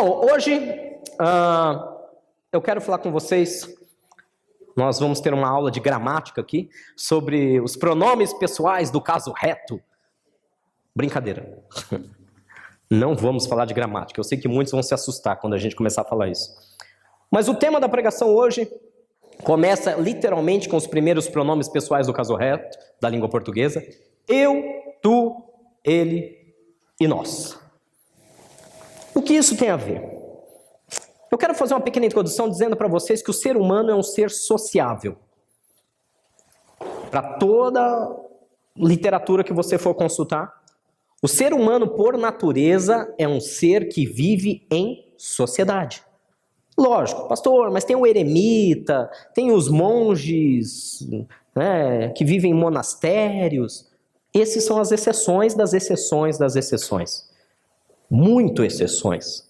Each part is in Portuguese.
Bom, hoje eu quero falar com vocês, nós vamos ter uma aula de gramática aqui, sobre os pronomes pessoais do caso reto. Brincadeira. Não vamos falar de gramática, eu sei que muitos vão se assustar quando a gente começar a falar isso. Mas o tema da pregação hoje começa literalmente com os primeiros pronomes pessoais do caso reto, da língua portuguesa. Eu, tu, ele e nós. O que isso tem a ver? Eu quero fazer uma pequena introdução dizendo para vocês que o ser humano é um ser sociável. Para toda literatura que você for consultar, o ser humano, por natureza, é um ser que vive em sociedade. Lógico, pastor, mas tem o eremita, tem os monges, né, que vivem em monastérios. Esses são as exceções das exceções das exceções. Muito exceções.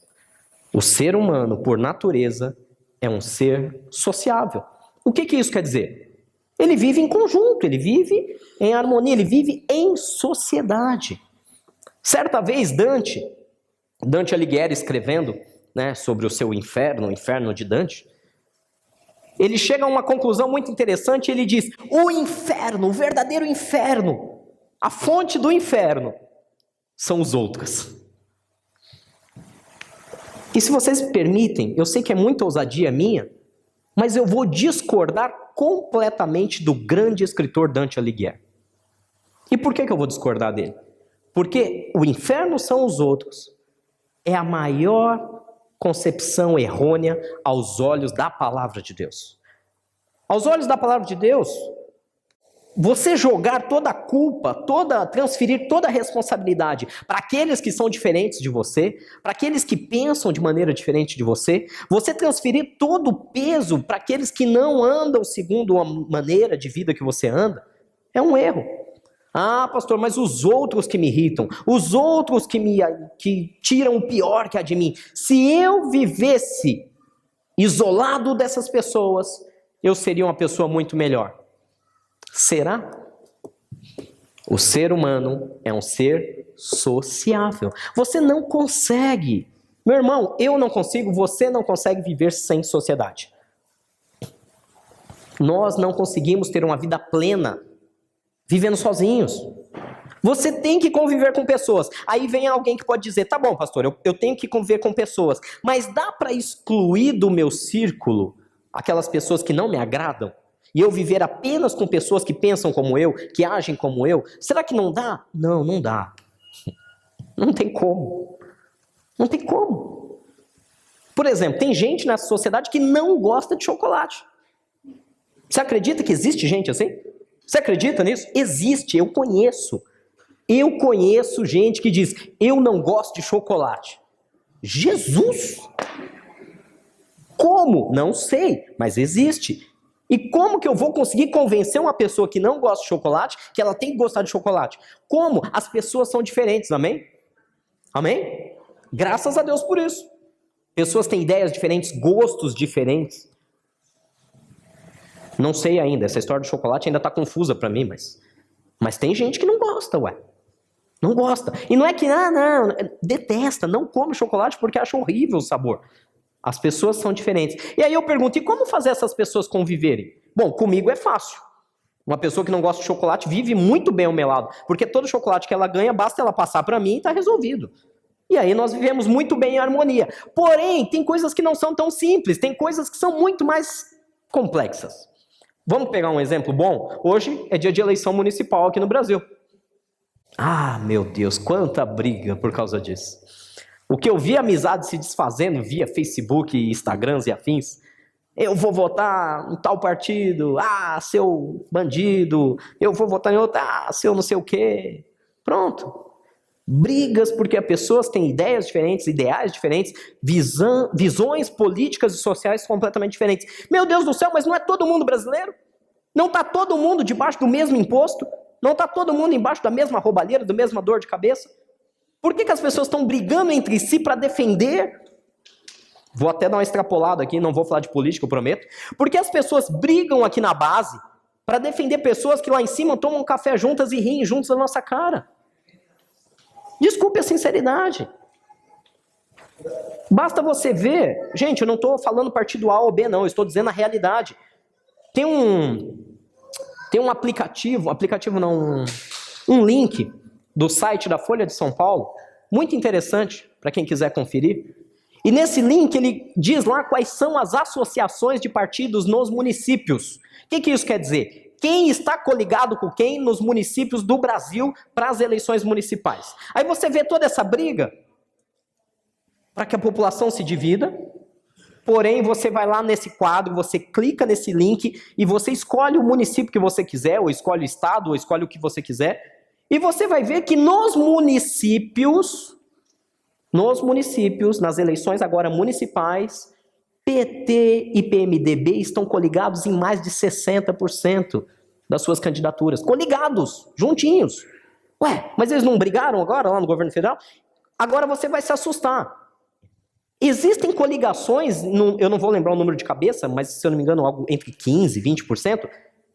O ser humano, por natureza, é um ser sociável. O que isso quer dizer? Ele vive em conjunto, ele vive em harmonia, ele vive em sociedade. Certa vez, Dante Alighieri, escrevendo, né, sobre o seu inferno, o inferno de Dante, ele chega a uma conclusão muito interessante. Ele diz: o inferno, o verdadeiro inferno, a fonte do inferno são os outros. E se vocês me permitem, eu sei que é muita ousadia minha, mas eu vou discordar completamente do grande escritor Dante Alighieri. E por que eu vou discordar dele? Porque o inferno são os outros é a maior concepção errônea aos olhos da palavra de Deus. Aos olhos da palavra de Deus, você jogar toda a culpa, transferir toda a responsabilidade para aqueles que são diferentes de você, para aqueles que pensam de maneira diferente de você transferir todo o peso para aqueles que não andam segundo a maneira de vida que você anda, é um erro. Ah, pastor, mas os outros que me irritam, os outros que tiram o pior que há de mim, se eu vivesse isolado dessas pessoas, eu seria uma pessoa muito melhor. Será? O ser humano é um ser sociável. Você não consegue, meu irmão, eu não consigo, você não consegue viver sem sociedade. Nós não conseguimos ter uma vida plena vivendo sozinhos. Você tem que conviver com pessoas. Aí vem alguém que pode dizer: tá bom, pastor, eu tenho que conviver com pessoas, mas dá para excluir do meu círculo aquelas pessoas que não me agradam? E eu viver apenas com pessoas que pensam como eu, que agem como eu? Será que não dá? Não, não dá. Não tem como. Não tem como. Por exemplo, tem gente na sociedade que não gosta de chocolate. Você acredita que existe gente assim? Você acredita nisso? Existe, eu conheço. Eu conheço gente que diz: eu não gosto de chocolate. Jesus! Como? Não sei, mas existe. E como que eu vou conseguir convencer uma pessoa que não gosta de chocolate que ela tem que gostar de chocolate? Como? As pessoas são diferentes, amém? Amém? Graças a Deus por isso. Pessoas têm ideias diferentes, gostos diferentes. Não sei ainda, essa história do chocolate ainda está confusa para mim, mas tem gente que não gosta, ué. Não gosta. E não é que, não, detesta, não come chocolate porque acha horrível o sabor. As pessoas são diferentes. E aí eu pergunto: e como fazer essas pessoas conviverem? Bom, comigo é fácil. Uma pessoa que não gosta de chocolate vive muito bem ao meu lado, porque todo chocolate que ela ganha, basta ela passar para mim e está resolvido. E aí nós vivemos muito bem em harmonia. Porém, tem coisas que não são tão simples, tem coisas que são muito mais complexas. Vamos pegar um exemplo bom? Hoje é dia de eleição municipal aqui no Brasil. Ah, meu Deus, quanta briga por causa disso. O que eu vi amizade se desfazendo via Facebook, Instagrams e afins. Eu vou votar em tal partido, seu bandido. Eu vou votar em outro, seu não sei o quê. Pronto. Brigas porque as pessoas têm ideias diferentes, ideais diferentes, visões políticas e sociais completamente diferentes. Meu Deus do céu, mas não é todo mundo brasileiro? Não está todo mundo debaixo do mesmo imposto? Não está todo mundo embaixo da mesma roubalheira, da mesma dor de cabeça? Por que as pessoas estão brigando entre si para defender? Vou até dar uma extrapolada aqui, não vou falar de política, eu prometo. Por que as pessoas brigam aqui na base para defender pessoas que lá em cima tomam café juntas e riem juntos na nossa cara? Desculpe a sinceridade. Basta você ver, gente, eu não estou falando partido A ou B, não, eu estou dizendo a realidade. Tem um aplicativo não, um link do site da Folha de São Paulo, muito interessante para quem quiser conferir. E nesse link ele diz lá quais são as associações de partidos nos municípios. O que isso quer dizer? Quem está coligado com quem nos municípios do Brasil para as eleições municipais. Aí você vê toda essa briga para que a população se divida, porém você vai lá nesse quadro, você clica nesse link e você escolhe o município que você quiser, ou escolhe o estado, ou escolhe o que você quiser, e você vai ver que nos municípios, nas eleições agora municipais, PT e PMDB estão coligados em mais de 60% das suas candidaturas. Coligados, juntinhos. Ué, mas eles não brigaram agora lá no governo federal? Agora você vai se assustar. Existem coligações, eu não vou lembrar o número de cabeça, mas se eu não me engano, algo entre 15% e 20%,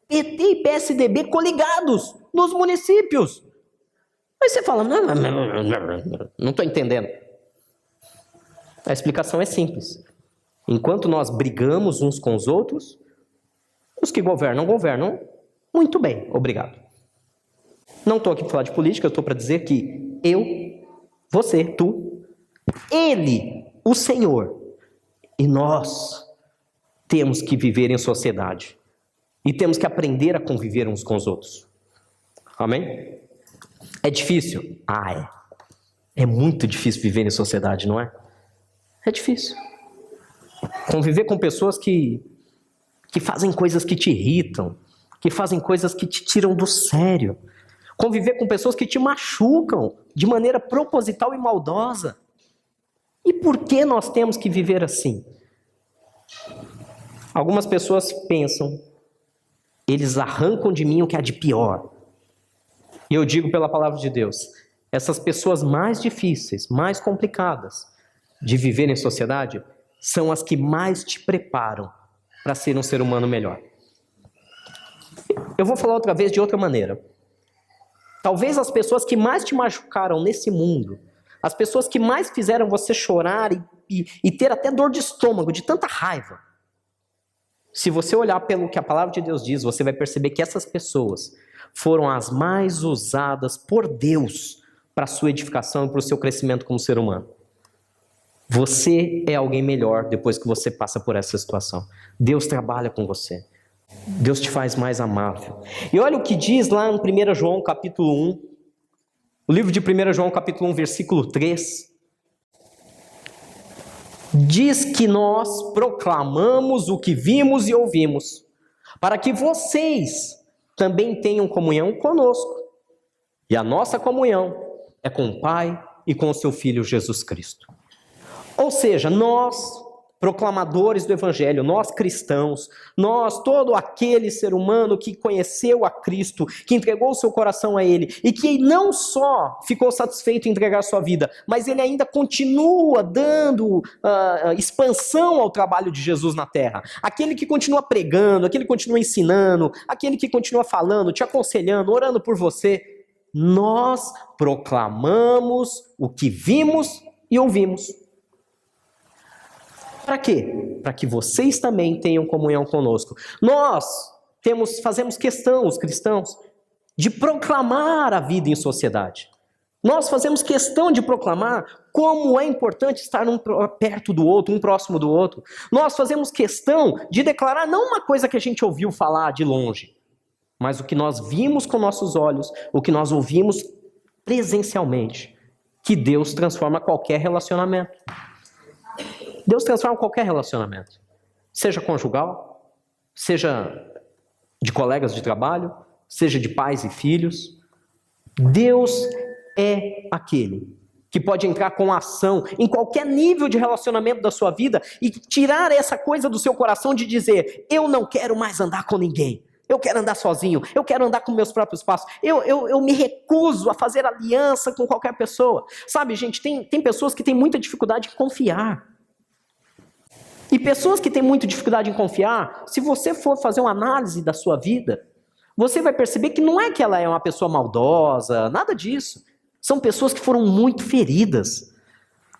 PT e PSDB coligados nos municípios. Aí você fala, não estou entendendo. A explicação é simples. Enquanto nós brigamos uns com os outros, os que governam muito bem, obrigado. Não estou aqui para falar de política, eu estou para dizer que eu, você, tu, ele, o Senhor, e nós temos que viver em sociedade. E temos que aprender a conviver uns com os outros. Amém? É difícil? É muito difícil viver em sociedade, não é? É difícil. Conviver com pessoas que fazem coisas que te irritam, que fazem coisas que te tiram do sério. Conviver com pessoas que te machucam de maneira proposital e maldosa. E por que nós temos que viver assim? Algumas pessoas pensam, eles arrancam de mim o que há de pior. E eu digo pela palavra de Deus, essas pessoas mais difíceis, mais complicadas de viver em sociedade, são as que mais te preparam para ser um ser humano melhor. Eu vou falar outra vez de outra maneira. Talvez as pessoas que mais te machucaram nesse mundo, as pessoas que mais fizeram você chorar e ter até dor de estômago, de tanta raiva, se você olhar pelo que a palavra de Deus diz, você vai perceber que essas pessoas foram as mais usadas por Deus para a sua edificação e para o seu crescimento como ser humano. Você é alguém melhor depois que você passa por essa situação. Deus trabalha com você. Deus te faz mais amável. E olha o que diz lá em 1 João capítulo 1. O livro de 1 João capítulo 1, versículo 3. Diz que nós proclamamos o que vimos e ouvimos, para que vocês também tenham comunhão conosco. E a nossa comunhão é com o Pai e com o seu Filho Jesus Cristo. Ou seja, nós, proclamadores do Evangelho, nós cristãos, nós, todo aquele ser humano que conheceu a Cristo, que entregou o seu coração a Ele, e que não só ficou satisfeito em entregar a sua vida, mas ele ainda continua dando expansão ao trabalho de Jesus na terra. Aquele que continua pregando, aquele que continua ensinando, aquele que continua falando, te aconselhando, orando por você. Nós proclamamos o que vimos e ouvimos. Para quê? Para que vocês também tenham comunhão conosco. Nós fazemos questão, os cristãos, de proclamar a vida em sociedade. Nós fazemos questão de proclamar como é importante estar um perto do outro, um próximo do outro. Nós fazemos questão de declarar não uma coisa que a gente ouviu falar de longe, mas o que nós vimos com nossos olhos, o que nós ouvimos presencialmente, que Deus transforma qualquer relacionamento. Deus transforma qualquer relacionamento, seja conjugal, seja de colegas de trabalho, seja de pais e filhos. Deus é aquele que pode entrar com ação em qualquer nível de relacionamento da sua vida e tirar essa coisa do seu coração de dizer, eu não quero mais andar com ninguém, eu quero andar sozinho, eu quero andar com meus próprios passos, eu me recuso a fazer aliança com qualquer pessoa. Sabe, gente, tem pessoas que têm muita dificuldade em confiar. E pessoas que têm muita dificuldade em confiar, se você for fazer uma análise da sua vida, você vai perceber que não é que ela é uma pessoa maldosa, nada disso. São pessoas que foram muito feridas.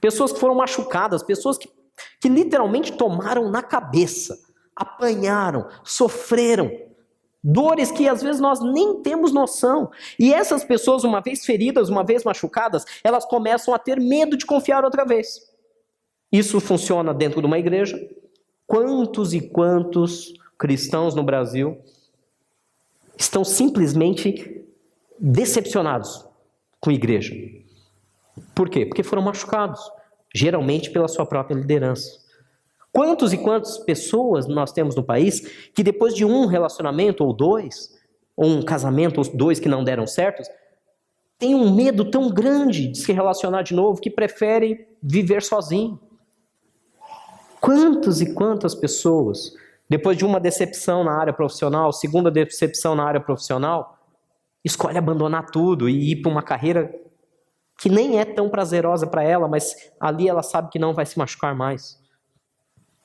pessoas que foram machucadas, pessoas que literalmente tomaram na cabeça, apanharam, sofreram, dores que às vezes nós nem temos noção. E essas pessoas, uma vez feridas, uma vez machucadas, elas começam a ter medo de confiar outra vez. Isso funciona dentro de uma igreja. Quantos e quantos cristãos no Brasil estão simplesmente decepcionados com a igreja? Por quê? Porque foram machucados, geralmente pela sua própria liderança. Quantos e quantas pessoas nós temos no país que depois de um relacionamento ou dois, ou um casamento ou dois que não deram certo, tem um medo tão grande de se relacionar de novo que prefere viver sozinho? Quantas e quantas pessoas, depois de uma decepção na área profissional, segunda decepção na área profissional, escolhe abandonar tudo e ir para uma carreira que nem é tão prazerosa para ela, mas ali ela sabe que não vai se machucar mais.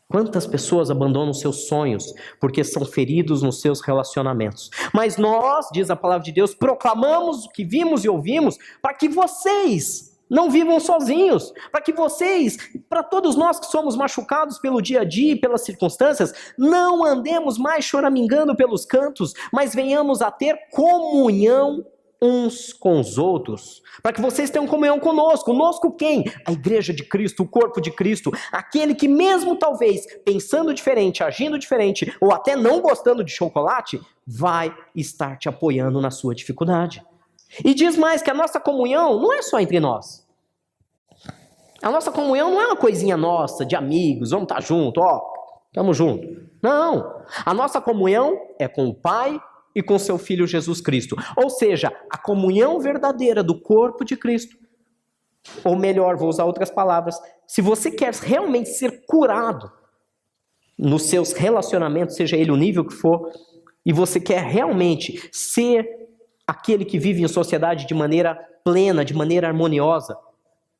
Quantas pessoas abandonam seus sonhos porque são feridos nos seus relacionamentos? Mas nós, diz a palavra de Deus, proclamamos o que vimos e ouvimos para que vocês não vivam sozinhos, para que vocês, para todos nós que somos machucados pelo dia a dia e pelas circunstâncias, não andemos mais choramingando pelos cantos, mas venhamos a ter comunhão uns com os outros, para que vocês tenham comunhão conosco. Conosco quem? A igreja de Cristo, o corpo de Cristo, aquele que mesmo talvez pensando diferente, agindo diferente, ou até não gostando de chocolate, vai estar te apoiando na sua dificuldade. E diz mais que a nossa comunhão não é só entre nós. A nossa comunhão não é uma coisinha nossa, de amigos, vamos estar junto, estamos juntos. Não, a nossa comunhão é com o Pai e com seu Filho Jesus Cristo. Ou seja, a comunhão verdadeira do corpo de Cristo. Ou melhor, vou usar outras palavras. Se você quer realmente ser curado nos seus relacionamentos, seja ele o nível que for, e você quer realmente ser aquele que vive em sociedade de maneira plena, de maneira harmoniosa,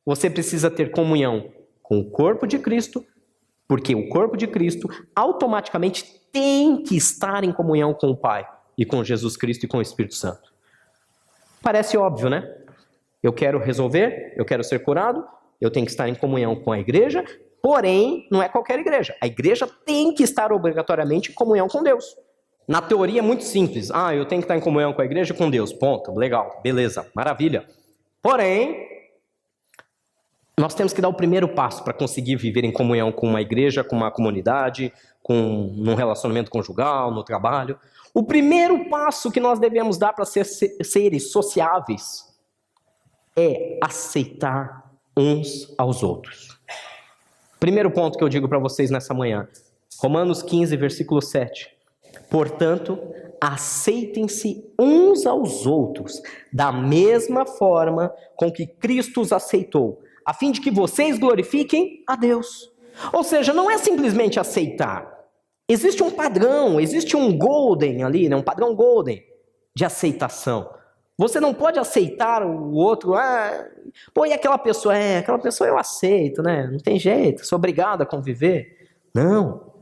você precisa ter comunhão com o corpo de Cristo, porque o corpo de Cristo automaticamente tem que estar em comunhão com o Pai, e com Jesus Cristo e com o Espírito Santo. Parece óbvio, né? Eu quero resolver, eu quero ser curado, eu tenho que estar em comunhão com a igreja, porém, não é qualquer igreja. A igreja tem que estar obrigatoriamente em comunhão com Deus. Na teoria é muito simples. Eu tenho que estar em comunhão com a igreja e com Deus. Ponto. Legal. Beleza. Maravilha. Porém, nós temos que dar o primeiro passo para conseguir viver em comunhão com uma igreja, com uma comunidade, num relacionamento conjugal, no trabalho. O primeiro passo que nós devemos dar para ser seres sociáveis é aceitar uns aos outros. Primeiro ponto que eu digo para vocês nessa manhã, Romanos 15, versículo 7. Portanto, aceitem-se uns aos outros, da mesma forma com que Cristo os aceitou, a fim de que vocês glorifiquem a Deus. Ou seja, não é simplesmente aceitar. Existe um padrão, existe um golden ali, né? Um padrão golden de aceitação. Você não pode aceitar o outro, e aquela pessoa eu aceito, né? Não tem jeito, sou obrigado a conviver. Não,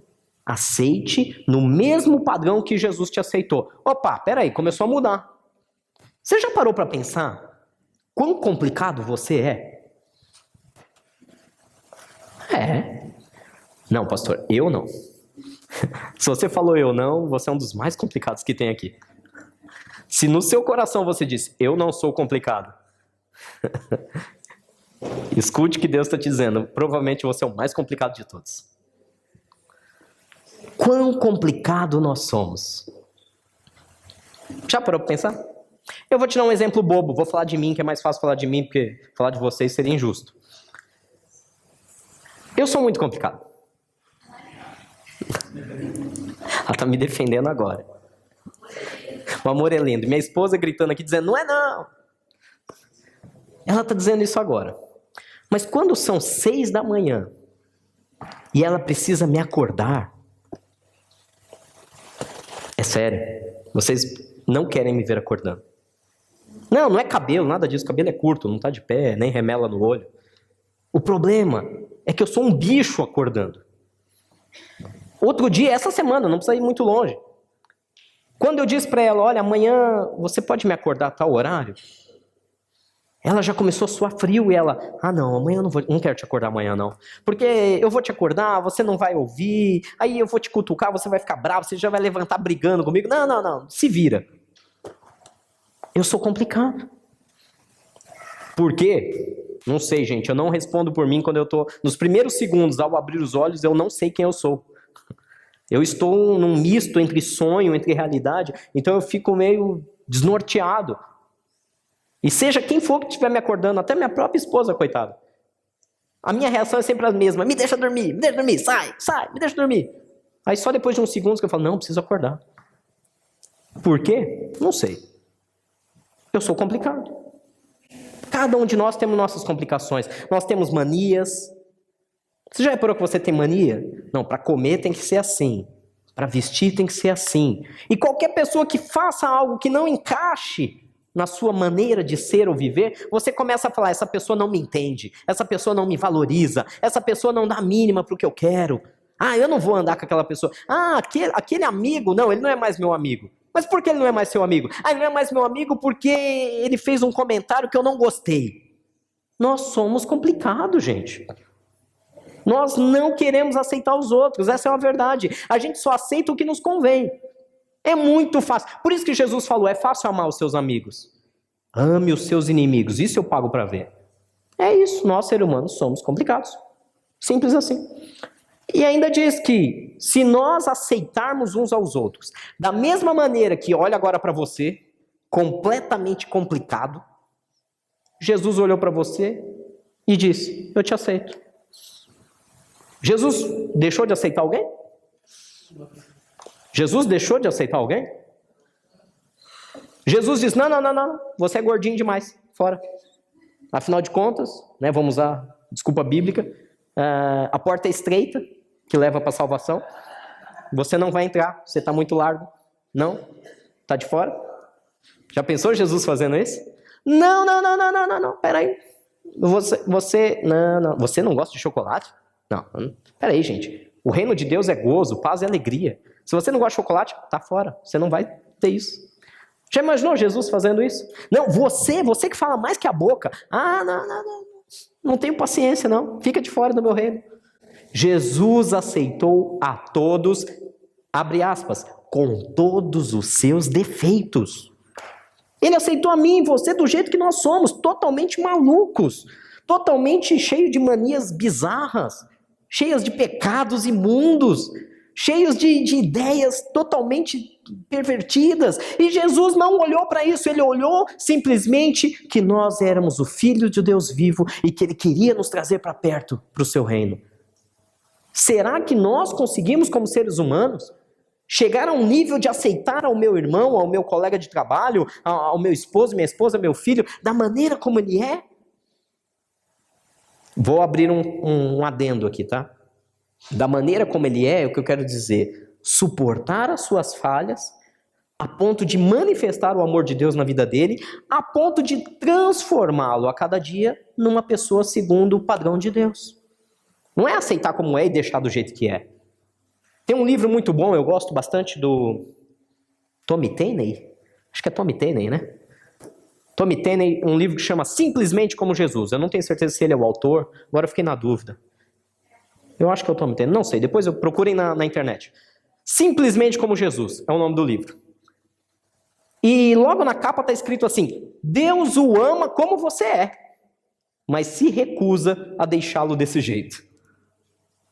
aceite no mesmo padrão que Jesus te aceitou. Peraí, começou a mudar. Você já parou para pensar quão complicado você é? Não, pastor, eu não. Se você falou eu não, você é um dos mais complicados que tem aqui. Se no seu coração você disse, eu não sou complicado, escute o que Deus está te dizendo, provavelmente você é o mais complicado de todos. Quão complicado nós somos. Já parou para pensar? Eu vou te dar um exemplo bobo, vou falar de mim, que é mais fácil falar de mim, porque falar de vocês seria injusto. Eu sou muito complicado. Ela tá me defendendo agora. O amor é lindo. Minha esposa gritando aqui, dizendo, não é não. Ela tá dizendo isso agora. Mas quando são 6 da manhã e ela precisa me acordar, é sério, vocês não querem me ver acordando. Não é cabelo, nada disso. Cabelo é curto, não tá de pé, nem remela no olho. O problema é que eu sou um bicho acordando. Outro dia, essa semana, não precisa ir muito longe. Quando eu disse para ela, olha, amanhã você pode me acordar a tal horário? Ela já começou a suar frio e ela, não, amanhã eu não quero te acordar amanhã não. Porque eu vou te acordar, você não vai ouvir, aí eu vou te cutucar, você vai ficar bravo, você já vai levantar brigando comigo. Não, se vira. Eu sou complicado. Por quê? Não sei, gente, eu não respondo por mim quando eu tô nos primeiros segundos, ao abrir os olhos, eu não sei quem eu sou. Eu estou num misto entre sonho, entre realidade, então eu fico meio desnorteado. E seja quem for que estiver me acordando, até minha própria esposa, coitada. A minha reação é sempre a mesma. Me deixa dormir, sai, me deixa dormir. Aí só depois de uns segundos que eu falo, não, preciso acordar. Por quê? Não sei. Eu sou complicado. Cada um de nós temos nossas complicações. Nós temos manias. Você já reparou que você tem mania? Não, para comer tem que ser assim. Para vestir tem que ser assim. E qualquer pessoa que faça algo que não encaixe na sua maneira de ser ou viver, você começa a falar, essa pessoa não me entende, essa pessoa não me valoriza, essa pessoa não dá a mínima para o que eu quero. Eu não vou andar com aquela pessoa. Aquele amigo, não, ele não é mais meu amigo. Mas por que ele não é mais seu amigo? Ele não é mais meu amigo porque ele fez um comentário que eu não gostei. Nós somos complicados, gente. Nós não queremos aceitar os outros, essa é uma verdade. A gente só aceita o que nos convém. É muito fácil. Por isso que Jesus falou, é fácil amar os seus amigos. Ame os seus inimigos, isso eu pago para ver. É isso, nós seres humanos somos complicados. Simples assim. E ainda diz que se nós aceitarmos uns aos outros, da mesma maneira que olha agora para você, completamente complicado, Jesus olhou para você e disse, eu te aceito. Jesus deixou de aceitar alguém? Jesus deixou de aceitar alguém? Jesus diz, não, você é gordinho demais, fora. Afinal de contas, né, vamos usar desculpa bíblica, a porta é estreita, que leva para a salvação. Você não vai entrar, você está muito largo. Não? Está de fora? Já pensou Jesus fazendo isso? Não, peraí. Você não gosta de chocolate? Não, peraí, gente. O reino de Deus é gozo, paz e alegria. Se você não gosta de chocolate, tá fora. Você não vai ter isso. Já imaginou Jesus fazendo isso? Não, você que fala mais que a boca. Não tenho paciência, não. Fica de fora do meu reino. Jesus aceitou a todos, abre aspas, com todos os seus defeitos. Ele aceitou a mim e você do jeito que nós somos, totalmente malucos, totalmente cheios de manias bizarras, cheios de pecados imundos, cheios de ideias totalmente pervertidas. E Jesus não olhou para isso, ele olhou simplesmente que nós éramos o Filho de Deus vivo e que ele queria nos trazer para perto, para o seu reino. Será que nós conseguimos, como seres humanos, chegar a um nível de aceitar ao meu irmão, ao meu colega de trabalho, ao meu esposo, minha esposa, meu filho, da maneira como ele é? Vou abrir um adendo aqui, tá? Da maneira como ele é, o que eu quero dizer, suportar as suas falhas, a ponto de manifestar o amor de Deus na vida dele, a ponto de transformá-lo a cada dia numa pessoa segundo o padrão de Deus. Não é aceitar como é e deixar do jeito que é. Tem um livro muito bom, eu gosto bastante do Tommy Tenney. Acho que é Tommy Tenney, né? Tommy Tenney, um livro que chama Simplesmente como Jesus. Eu não tenho certeza se ele é o autor, agora eu fiquei na dúvida. Eu acho que é o Tommy Tenney, não sei, depois procurem na internet. Simplesmente como Jesus é o nome do livro. E logo na capa está escrito assim, Deus o ama como você é, mas se recusa a deixá-lo desse jeito.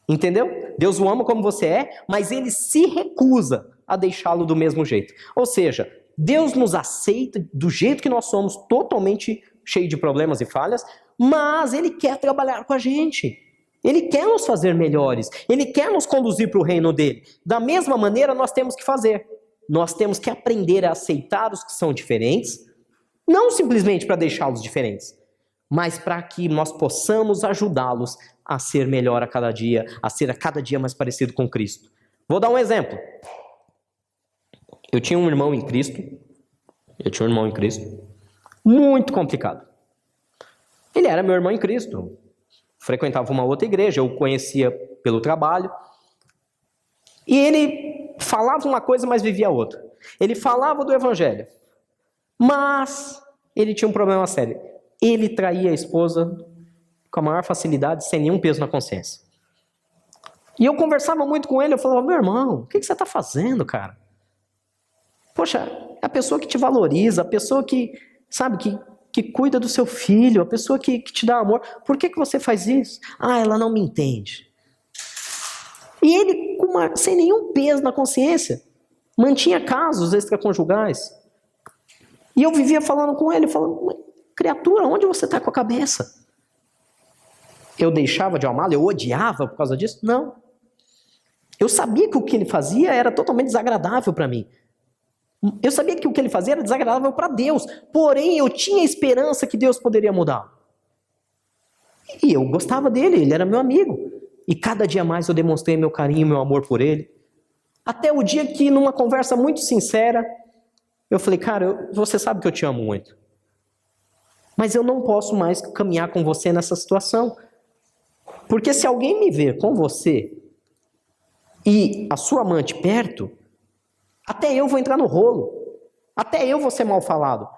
Entendeu? Deus o ama como você é, mas ele se recusa a deixá-lo do mesmo jeito. Ou seja, Deus nos aceita do jeito que nós somos, totalmente cheio de problemas e falhas, mas ele quer trabalhar com a gente. Ele quer nos fazer melhores. Ele quer nos conduzir para o reino dele. Da mesma maneira, nós temos que fazer. Nós temos que aprender a aceitar os que são diferentes, não simplesmente para deixá-los diferentes, mas para que nós possamos ajudá-los a ser melhor a cada dia, a ser a cada dia mais parecido com Cristo. Vou dar um exemplo. Eu tinha um irmão em Cristo, muito complicado. Ele era meu irmão em Cristo, frequentava uma outra igreja, eu o conhecia pelo trabalho, e ele falava uma coisa, mas vivia outra. Ele falava do evangelho, mas ele tinha um problema sério. ele traía a esposa com a maior facilidade, sem nenhum peso na consciência. E eu conversava muito com ele, eu falava, meu irmão, o que você está fazendo, cara? Poxa, é a pessoa que te valoriza, a pessoa que, sabe, que cuida do seu filho, a pessoa que te dá amor. Por que você faz isso? Ah, ela não me entende. E ele, sem nenhum peso na consciência, mantinha casos extraconjugais. E eu vivia falando com ele, falando, criatura, onde você está com a cabeça? Eu deixava de amá-lo? Eu odiava por causa disso? Não. Eu sabia que o que ele fazia era totalmente desagradável para mim. Eu sabia que o que ele fazia era desagradável para Deus. Porém, eu tinha esperança que Deus poderia mudar. E eu gostava dele, ele era meu amigo. E cada dia mais eu demonstrei meu carinho, meu amor por ele. Até o dia que, numa conversa muito sincera, eu falei, cara, você sabe que eu te amo muito. Mas eu não posso mais caminhar com você nessa situação. Porque se alguém me ver com você e a sua amante perto, até eu vou entrar no rolo. Até eu vou ser mal falado.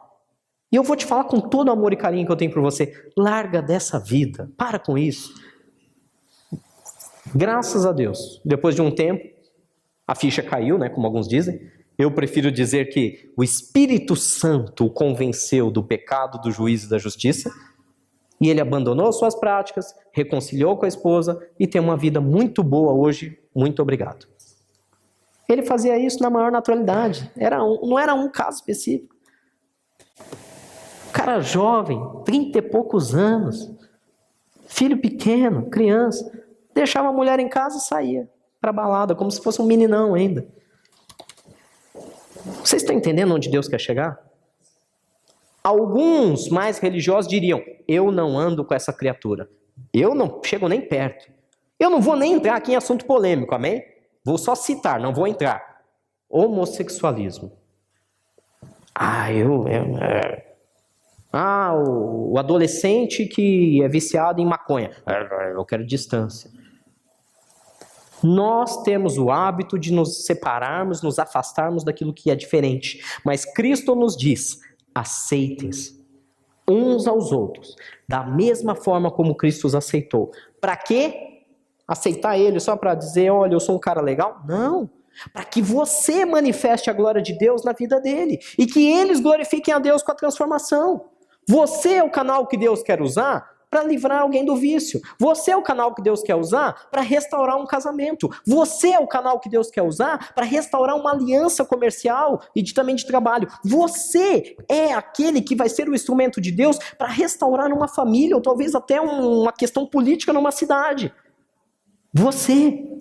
E eu vou te falar com todo o amor e carinho que eu tenho por você. Larga dessa vida. Para com isso. Graças a Deus. Depois de um tempo, a ficha caiu, né? Como alguns dizem. Eu prefiro dizer que o Espírito Santo o convenceu do pecado, do juízo e da justiça. E ele abandonou suas práticas, reconciliou com a esposa e tem uma vida muito boa hoje. Muito obrigado. Ele fazia isso na maior naturalidade. Não era um caso específico. Cara jovem, 30 e poucos anos, filho pequeno, criança, deixava a mulher em casa e saía para balada, como se fosse um meninão ainda. Vocês estão entendendo onde Deus quer chegar? Alguns mais religiosos diriam, eu não ando com essa criatura. Eu não chego nem perto. Eu não vou nem entrar aqui em assunto polêmico, amém? Vou só citar, não vou entrar. Homossexualismo. O adolescente que é viciado em maconha. Eu quero distância. Nós temos o hábito de nos separarmos, nos afastarmos daquilo que é diferente. Mas Cristo nos diz, aceitem-se uns aos outros, da mesma forma como Cristo os aceitou. Para quê? Aceitar ele só para dizer, olha, eu sou um cara legal? Não. Para que você manifeste a glória de Deus na vida dele. E que eles glorifiquem a Deus com a transformação. Você é o canal que Deus quer usar para livrar alguém do vício. Você é o canal que Deus quer usar para restaurar um casamento. Você é o canal que Deus quer usar para restaurar uma aliança comercial e também de trabalho. Você é aquele que vai ser o instrumento de Deus para restaurar uma família ou talvez até uma questão política numa cidade. Você.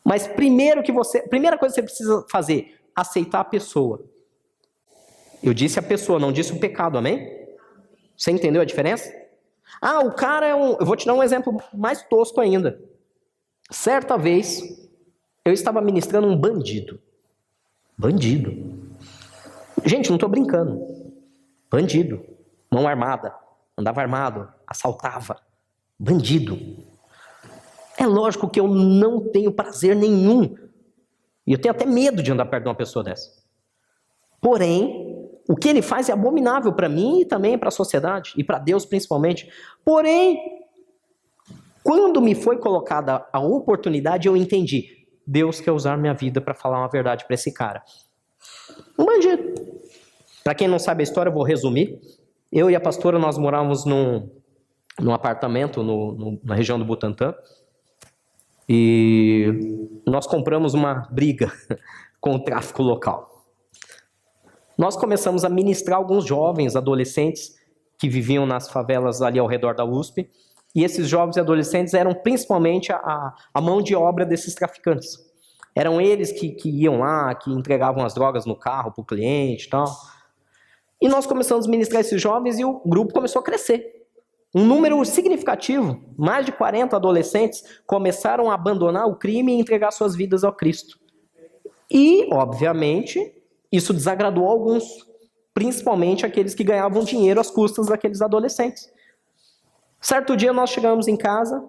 Mas primeira coisa que você precisa fazer, aceitar a pessoa. Eu disse a pessoa, não disse o pecado, amém? Você entendeu a diferença? O cara eu vou te dar um exemplo mais tosco ainda. Certa vez, eu estava ministrando um bandido. Bandido. Gente, não estou brincando. Bandido. Mão armada. Andava armado. Assaltava. Bandido. É lógico que eu não tenho prazer nenhum. E eu tenho até medo de andar perto de uma pessoa dessa. Porém, o que ele faz é abominável para mim e também para a sociedade. E para Deus principalmente. Porém, quando me foi colocada a oportunidade, eu entendi. Deus quer usar minha vida para falar uma verdade para esse cara. Um bandido. Para quem não sabe a história, eu vou resumir. Eu e a pastora, nós morávamos num apartamento na região do Butantã. E nós compramos uma briga com o tráfico local. Nós começamos a ministrar alguns jovens, adolescentes, que viviam nas favelas ali ao redor da USP. E esses jovens e adolescentes eram principalmente a mão de obra desses traficantes. Eram eles que iam lá, que entregavam as drogas no carro para o cliente e tal. E nós começamos a ministrar esses jovens e o grupo começou a crescer. Um número significativo, mais de 40 adolescentes, começaram a abandonar o crime e entregar suas vidas ao Cristo. E, obviamente, isso desagradou alguns, principalmente aqueles que ganhavam dinheiro às custas daqueles adolescentes. Certo dia nós chegamos em casa,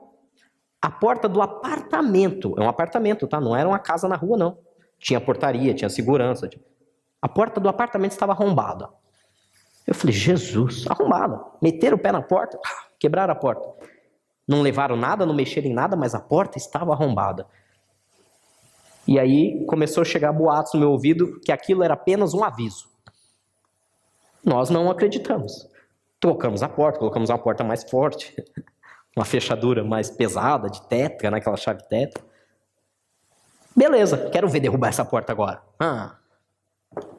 a porta do apartamento, é um apartamento, tá? Não era uma casa na rua, não. Tinha portaria, tinha segurança. A porta do apartamento estava arrombada. Eu falei, Jesus, arrombada. Meteram o pé na porta, quebraram a porta. Não levaram nada, não mexeram em nada, mas a porta estava arrombada. E aí começou a chegar boatos no meu ouvido que aquilo era apenas um aviso. Nós não acreditamos. Trocamos a porta, colocamos uma porta mais forte, uma fechadura mais pesada, de tetra, né, aquela chave tetra. Beleza, quero ver derrubar essa porta agora.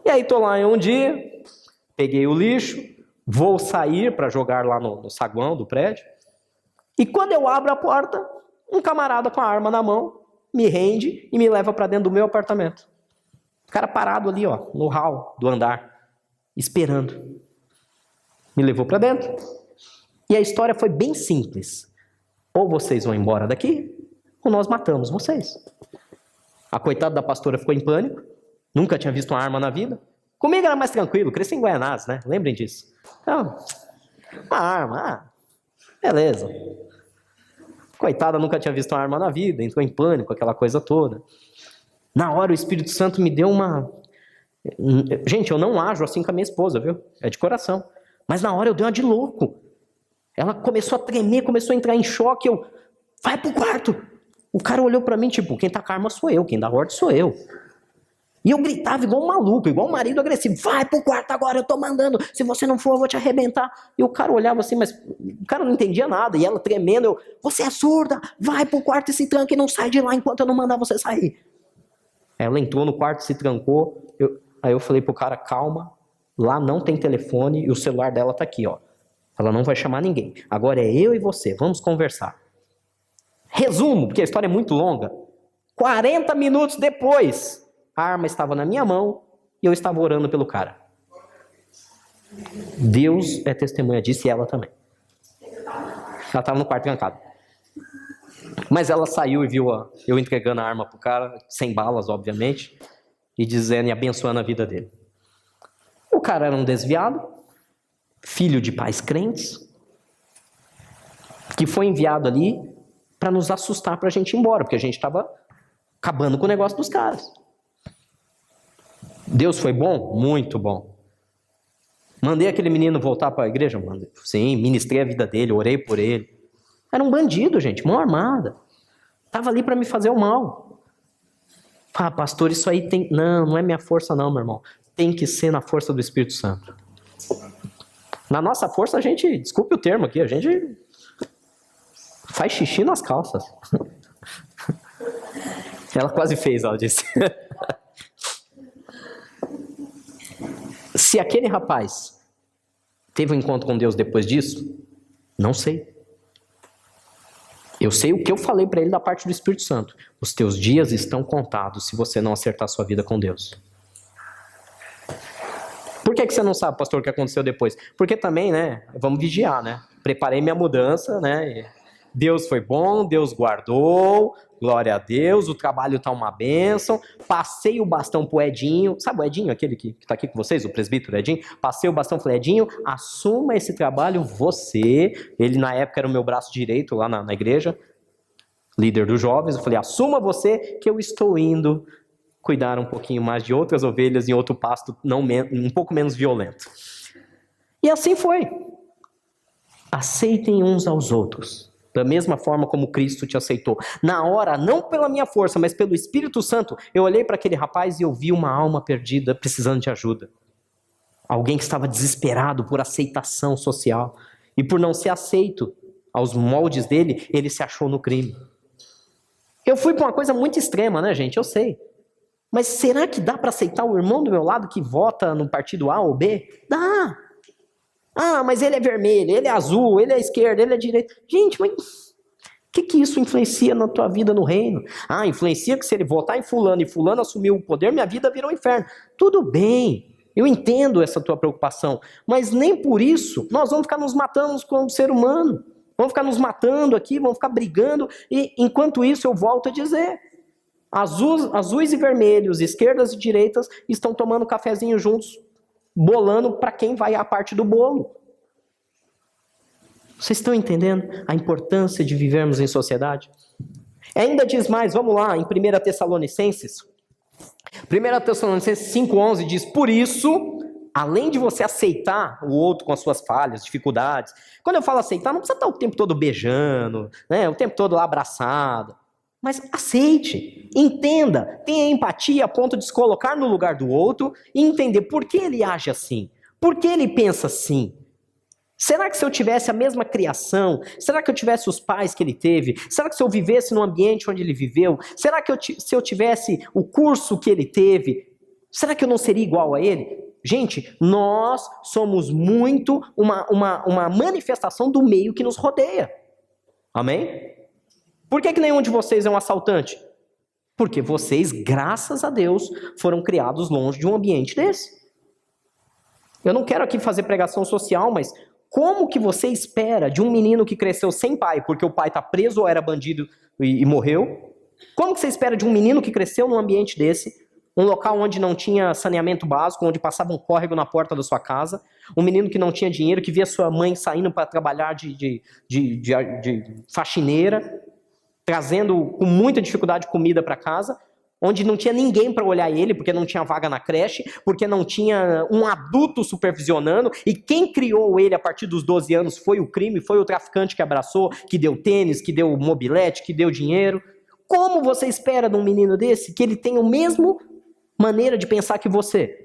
E aí tô lá em um dia, peguei o lixo, vou sair para jogar lá no saguão do prédio. E quando eu abro a porta, um camarada com a arma na mão me rende e me leva para dentro do meu apartamento. O cara parado ali, ó, no hall do andar, esperando. Me levou para dentro. E a história foi bem simples. Ou vocês vão embora daqui, ou nós matamos vocês. A coitada da pastora ficou em pânico. Nunca tinha visto uma arma na vida. Comigo era mais tranquilo, cresci em Guaianazes, né? Lembrem disso. Então, uma arma, beleza. Coitada, nunca tinha visto uma arma na vida, entrou em pânico, aquela coisa toda. Na hora o Espírito Santo me deu uma... Gente, eu não ajo assim com a minha esposa, viu? É de coração. Mas na hora eu dei uma de louco. Ela começou a tremer, começou a entrar em choque. Eu, vai pro quarto. O cara olhou pra mim, tipo, quem tá com a arma sou eu, quem dá ordem sou eu. E eu gritava igual um maluco, igual um marido agressivo. Vai pro quarto agora, eu tô mandando. Se você não for, eu vou te arrebentar. E o cara olhava assim, mas o cara não entendia nada. E ela tremendo, eu, você é surda, vai pro quarto e se tranca e não sai de lá enquanto eu não mandar você sair. Ela entrou no quarto, se trancou. Aí eu falei pro cara, calma, lá não tem telefone e o celular dela tá aqui, ó. Ela não vai chamar ninguém. Agora é eu e você, vamos conversar. Resumo, porque a história é muito longa. 40 minutos depois, a arma estava na minha mão e eu estava orando pelo cara. Deus é testemunha disso e ela também. Ela estava no quarto trancada. Mas ela saiu e viu eu entregando a arma pro cara, sem balas, obviamente, e dizendo e abençoando a vida dele. O cara era um desviado, filho de pais crentes, que foi enviado ali para nos assustar para a gente ir embora, porque a gente estava acabando com o negócio dos caras. Deus foi bom? Muito bom. Mandei aquele menino voltar para a igreja? Mandei. Sim, ministrei a vida dele, orei por ele. Era um bandido, gente, mão armada. Estava ali para me fazer o mal. Pastor, isso aí tem... Não é minha força não, meu irmão. Tem que ser na força do Espírito Santo. Na nossa força, a gente... Desculpe o termo aqui, a gente... faz xixi nas calças. Ela quase fez, ela disse. Se aquele rapaz teve um encontro com Deus depois disso, não sei. Eu sei o que eu falei para ele da parte do Espírito Santo. Os teus dias estão contados se você não acertar sua vida com Deus. Por que você não sabe, pastor, o que aconteceu depois? Porque também, né, vamos vigiar, né? Preparei minha mudança, né? Deus foi bom, Deus guardou, glória a Deus, o trabalho tá uma bênção. Passei o bastão pro Edinho, sabe o Edinho, aquele que tá aqui com vocês, o presbítero Edinho? Passei o bastão, falei, Edinho, assuma esse trabalho você. Ele na época era o meu braço direito lá na igreja, líder dos jovens. Eu falei, assuma você que eu estou indo cuidar um pouquinho mais de outras ovelhas em outro pasto um pouco menos violento. E assim foi. Aceitem uns aos outros. Da mesma forma como Cristo te aceitou. Na hora, não pela minha força, mas pelo Espírito Santo, eu olhei para aquele rapaz e eu vi uma alma perdida, precisando de ajuda. Alguém que estava desesperado por aceitação social. E por não ser aceito aos moldes dele, ele se achou no crime. Eu fui para uma coisa muito extrema, né, gente? Eu sei. Mas será que dá para aceitar o irmão do meu lado que vota no partido A ou B? Dá. Ah, mas ele é vermelho, ele é azul, ele é esquerda, ele é direita. Gente, mas o que isso influencia na tua vida no reino? Ah, influencia que se ele votar em fulano e fulano assumiu o poder, minha vida virou um inferno. Tudo bem, eu entendo essa tua preocupação, mas nem por isso nós vamos ficar nos matando como ser humano. Vamos ficar nos matando aqui, vamos ficar brigando, e enquanto isso eu volto a dizer, azuis e vermelhos, esquerdas e direitas estão tomando cafezinho juntos, bolando para quem vai a parte do bolo. Vocês estão entendendo a importância de vivermos em sociedade? Ainda diz mais, vamos lá, em 1 Tessalonicenses. 1 Tessalonicenses 5,11 diz, por isso, além de você aceitar o outro com as suas falhas, dificuldades, quando eu falo aceitar, não precisa estar o tempo todo beijando, né, o tempo todo lá abraçado, mas aceite, entenda, tenha empatia a ponto de se colocar no lugar do outro e entender por que ele age assim, por que ele pensa assim. Será que se eu tivesse a mesma criação, será que eu tivesse os pais que ele teve, será que se eu vivesse no ambiente onde ele viveu, será que se eu tivesse o curso que ele teve, será que eu não seria igual a ele? Gente, nós somos muito uma manifestação do meio que nos rodeia. Amém? Por que nenhum de vocês é um assaltante? Porque vocês, graças a Deus, foram criados longe de um ambiente desse. Eu não quero aqui fazer pregação social, mas como que você espera de um menino que cresceu sem pai, porque o pai está preso ou era bandido e morreu? Como que você espera de um menino que cresceu num ambiente desse, um local onde não tinha saneamento básico, onde passava um córrego na porta da sua casa, um menino que não tinha dinheiro, que via sua mãe saindo para trabalhar de faxineira, trazendo com muita dificuldade comida para casa, onde não tinha ninguém para olhar ele, porque não tinha vaga na creche, porque não tinha um adulto supervisionando, e quem criou ele a partir dos 12 anos foi o crime, foi o traficante que abraçou, que deu tênis, que deu mobilete, que deu dinheiro. Como você espera de um menino desse que ele tenha a mesma maneira de pensar que você?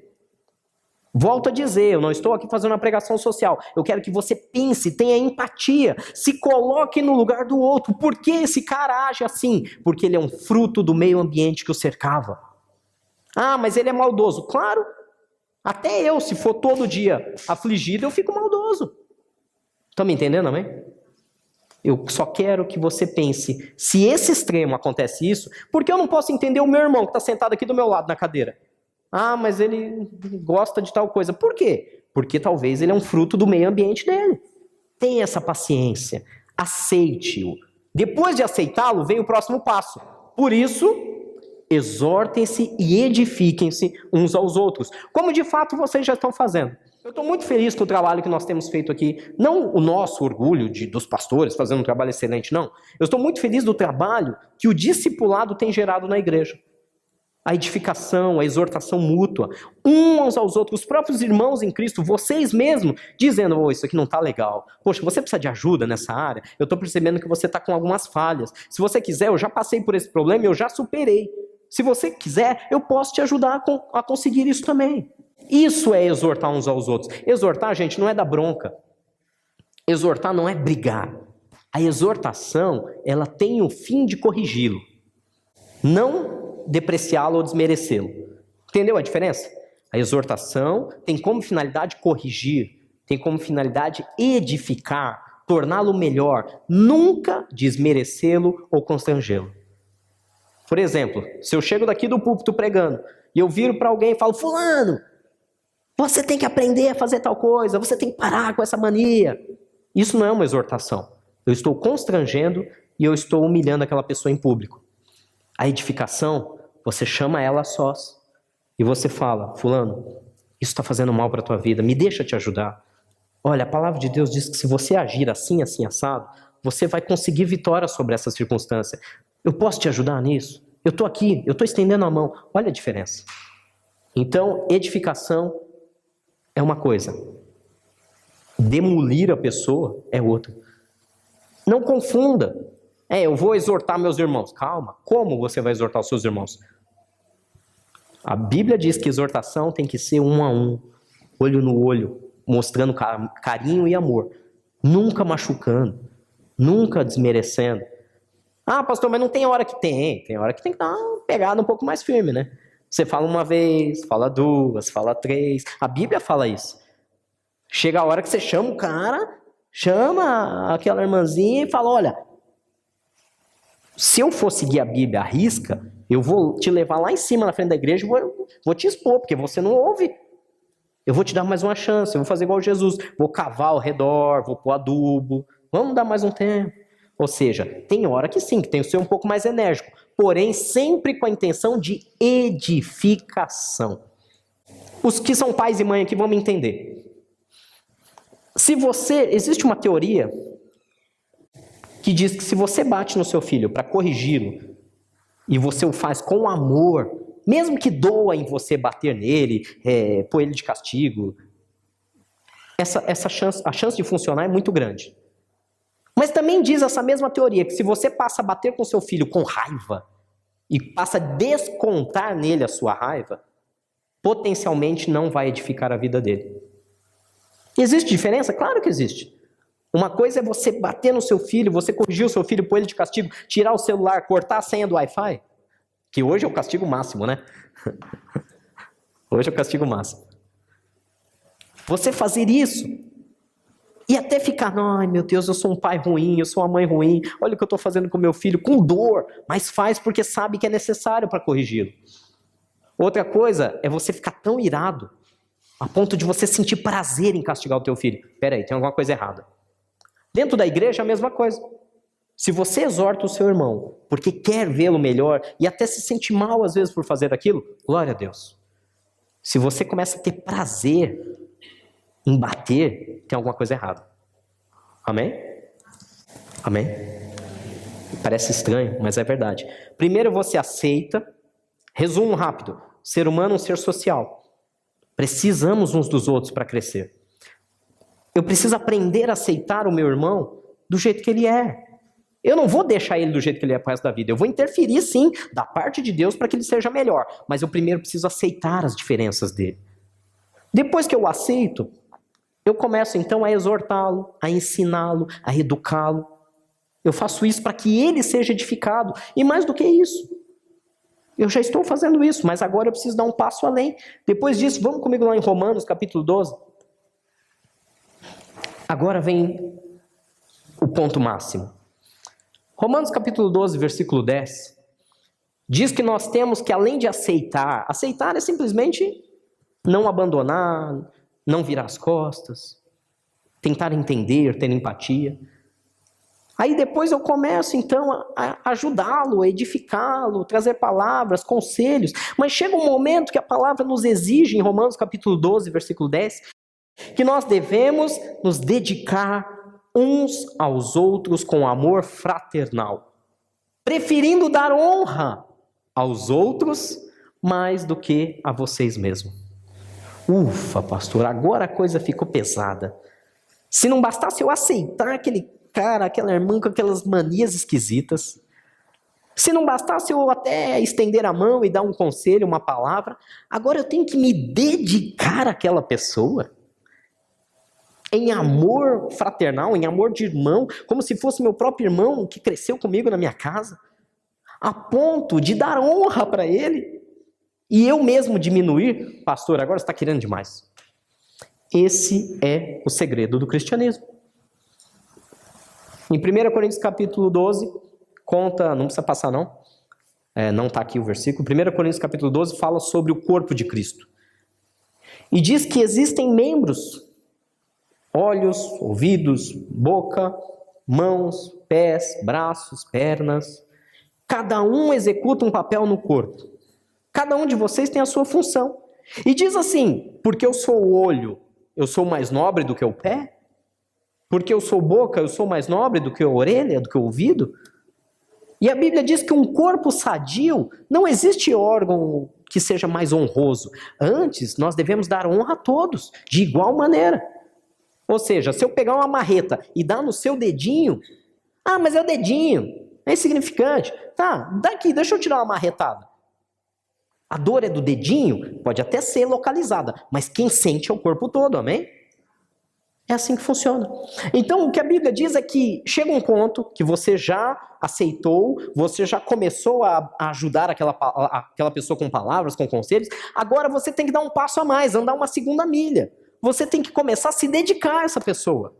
Volto a dizer, eu não estou aqui fazendo uma pregação social. Eu quero que você pense, tenha empatia, se coloque no lugar do outro. Por que esse cara age assim? Porque ele é um fruto do meio ambiente que o cercava. Ah, mas ele é maldoso. Claro, até eu, se for todo dia afligido, eu fico maldoso. Estão me entendendo, amém? Eu só quero que você pense, se esse extremo acontece isso, por que eu não posso entender o meu irmão que está sentado aqui do meu lado na cadeira? Ah, mas ele gosta de tal coisa. Por quê? Porque talvez ele é um fruto do meio ambiente dele. Tenha essa paciência. Aceite-o. Depois de aceitá-lo, vem o próximo passo. Por isso, exortem-se e edifiquem-se uns aos outros. Como de fato vocês já estão fazendo. Eu estou muito feliz com o trabalho que nós temos feito aqui. Não o nosso orgulho dos pastores fazendo um trabalho excelente, não. Eu estou muito feliz do trabalho que o discipulado tem gerado na igreja. A edificação, a exortação mútua, uns aos outros, os próprios irmãos em Cristo, vocês mesmos, dizendo, oh, isso aqui não está legal. Poxa, você precisa de ajuda nessa área? Eu estou percebendo que você está com algumas falhas. Se você quiser, eu já passei por esse problema e eu já superei. Se você quiser, eu posso te ajudar a conseguir isso também. Isso é exortar uns aos outros. Exortar, gente, não é dar bronca. Exortar não é brigar. A exortação, ela tem o fim de corrigi-lo. Não depreciá-lo ou desmerecê-lo. Entendeu a diferença? A exortação tem como finalidade corrigir, tem como finalidade edificar, torná-lo melhor, nunca desmerecê-lo ou constrangê-lo. Por exemplo, se eu chego daqui do púlpito pregando e eu viro para alguém e falo, fulano, você tem que aprender a fazer tal coisa, você tem que parar com essa mania. Isso não é uma exortação. Eu estou constrangendo e eu estou humilhando aquela pessoa em público. A edificação, você chama ela a sós e você fala, fulano, isso está fazendo mal para a tua vida, me deixa te ajudar. Olha, a palavra de Deus diz que se você agir assim, assim, assado, você vai conseguir vitória sobre essa circunstância. Eu posso te ajudar nisso? Eu estou aqui, eu estou estendendo a mão. Olha a diferença. Então, edificação é uma coisa. Demolir a pessoa é outra. Não confunda. Eu vou exortar meus irmãos. Calma, como você vai exortar os seus irmãos? A Bíblia diz que exortação tem que ser um a um, olho no olho, mostrando carinho e amor. Nunca machucando, nunca desmerecendo. Ah, pastor, mas não tem hora que tem. Tem hora que tem que dar uma pegada um pouco mais firme, né? Você fala uma vez, fala duas, fala três. A Bíblia fala isso. Chega a hora que você chama o cara, chama aquela irmãzinha e fala, olha, se eu for seguir a Bíblia à risca, eu vou te levar lá em cima na frente da igreja e vou te expor, porque você não ouve. Eu vou te dar mais uma chance, eu vou fazer igual Jesus, vou cavar ao redor, vou pôr adubo, vamos dar mais um tempo. Ou seja, tem hora que sim, que tem que ser um pouco mais enérgico, porém sempre com a intenção de edificação. Os que são pais e mães aqui vão me entender. Existe uma teoria que diz que se você bate no seu filho para corrigi-lo, e você o faz com amor, mesmo que doa em você bater nele, pôr ele de castigo, a chance de funcionar é muito grande. Mas também diz essa mesma teoria, que se você passa a bater com seu filho com raiva, e passa a descontar nele a sua raiva, potencialmente não vai edificar a vida dele. Existe diferença? Claro que existe. Uma coisa é você bater no seu filho, você corrigir o seu filho, pôr ele de castigo, tirar o celular, cortar a senha do Wi-Fi, que hoje é o castigo máximo, né? Hoje é o castigo máximo. Você fazer isso e até ficar, ai meu Deus, eu sou um pai ruim, eu sou uma mãe ruim, olha o que eu estou fazendo com meu filho, com dor, mas faz porque sabe que é necessário para corrigi-lo. Outra coisa é você ficar tão irado, a ponto de você sentir prazer em castigar o teu filho. Peraí, tem alguma coisa errada. Dentro da igreja é a mesma coisa. Se você exorta o seu irmão porque quer vê-lo melhor e até se sente mal às vezes por fazer aquilo, glória a Deus. Se você começa a ter prazer em bater, tem alguma coisa errada. Amém? Amém? Parece estranho, mas é verdade. Primeiro você aceita. Resumo rápido. Ser humano é um ser social. Precisamos uns dos outros para crescer. Eu preciso aprender a aceitar o meu irmão do jeito que ele é. Eu não vou deixar ele do jeito que ele é para o resto da vida. Eu vou interferir, sim, da parte de Deus para que ele seja melhor. Mas eu primeiro preciso aceitar as diferenças dele. Depois que eu aceito, eu começo então a exortá-lo, a ensiná-lo, a educá-lo. Eu faço isso para que ele seja edificado. E mais do que isso, eu já estou fazendo isso, mas agora eu preciso dar um passo além. Depois disso, vamos comigo lá em Romanos, capítulo 12. Agora vem o ponto máximo. Romanos, capítulo 12, versículo 10, diz que nós temos que, além de aceitar é simplesmente não abandonar, não virar as costas, tentar entender, ter empatia. Aí depois eu começo então a ajudá-lo, a edificá-lo, trazer palavras, conselhos, mas chega um momento que a palavra nos exige, em Romanos capítulo 12, versículo 10, que nós devemos nos dedicar uns aos outros com amor fraternal, preferindo dar honra aos outros mais do que a vocês mesmos. Ufa, pastor, agora a coisa ficou pesada. Se não bastasse eu aceitar aquele cara, aquela irmã com aquelas manias esquisitas, se não bastasse eu até estender a mão e dar um conselho, uma palavra, agora eu tenho que me dedicar àquela pessoa em amor fraternal, em amor de irmão, como se fosse meu próprio irmão que cresceu comigo na minha casa, a ponto de dar honra para ele e eu mesmo diminuir. Pastor, agora você está querendo demais. Esse é o segredo do cristianismo. Em 1 Coríntios capítulo 12, conta, não precisa passar não, não está aqui o versículo, 1 Coríntios capítulo 12 fala sobre o corpo de Cristo. E diz que existem membros, olhos, ouvidos, boca, mãos, pés, braços, pernas. Cada um executa um papel no corpo. Cada um de vocês tem a sua função. E diz assim, porque eu sou o olho, eu sou mais nobre do que o pé? Porque eu sou boca, eu sou mais nobre do que a orelha, do que o ouvido? E a Bíblia diz que um corpo sadio, não existe órgão que seja mais honroso. Antes, nós devemos dar honra a todos, de igual maneira. Ou seja, se eu pegar uma marreta e dar no seu dedinho, mas é o dedinho, é insignificante. Tá, daqui, deixa eu tirar uma marretada. A dor é do dedinho, pode até ser localizada, mas quem sente é o corpo todo, amém? É assim que funciona. Então, o que a Bíblia diz é que chega um ponto que você já aceitou, você já começou a ajudar aquela pessoa com palavras, com conselhos, agora você tem que dar um passo a mais, andar uma segunda milha. Você tem que começar a se dedicar a essa pessoa.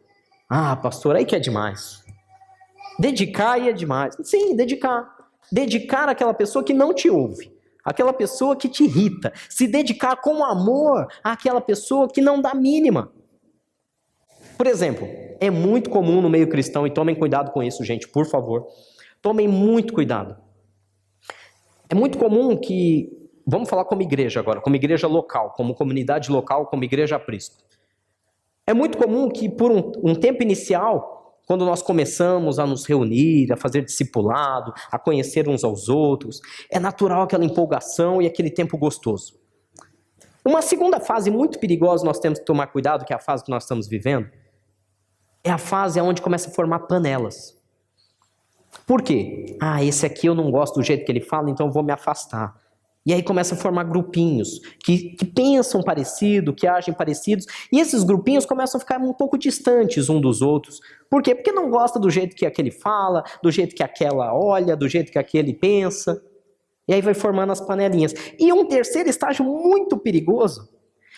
Pastor, aí que é demais. Dedicar aí é demais. Sim, dedicar. Dedicar àquela pessoa que não te ouve. Aquela pessoa que te irrita. Se dedicar com amor àquela pessoa que não dá mínima. Por exemplo, é muito comum no meio cristão, e tomem cuidado com isso, gente, por favor. Tomem muito cuidado. É muito comum que... Vamos falar como igreja agora, como igreja local, como comunidade local, como igreja aprisco. É muito comum que por um tempo inicial, quando nós começamos a nos reunir, a fazer discipulado, a conhecer uns aos outros, é natural aquela empolgação e aquele tempo gostoso. Uma segunda fase muito perigosa, nós temos que tomar cuidado, que é a fase que nós estamos vivendo, é a fase onde começa a formar panelas. Por quê? Esse aqui eu não gosto do jeito que ele fala, então eu vou me afastar. E aí começa a formar grupinhos que pensam parecido, que agem parecidos, e esses grupinhos começam a ficar um pouco distantes uns dos outros. Por quê? Porque não gosta do jeito que aquele fala, do jeito que aquela olha, do jeito que aquele pensa. E aí vai formando as panelinhas. E um terceiro estágio muito perigoso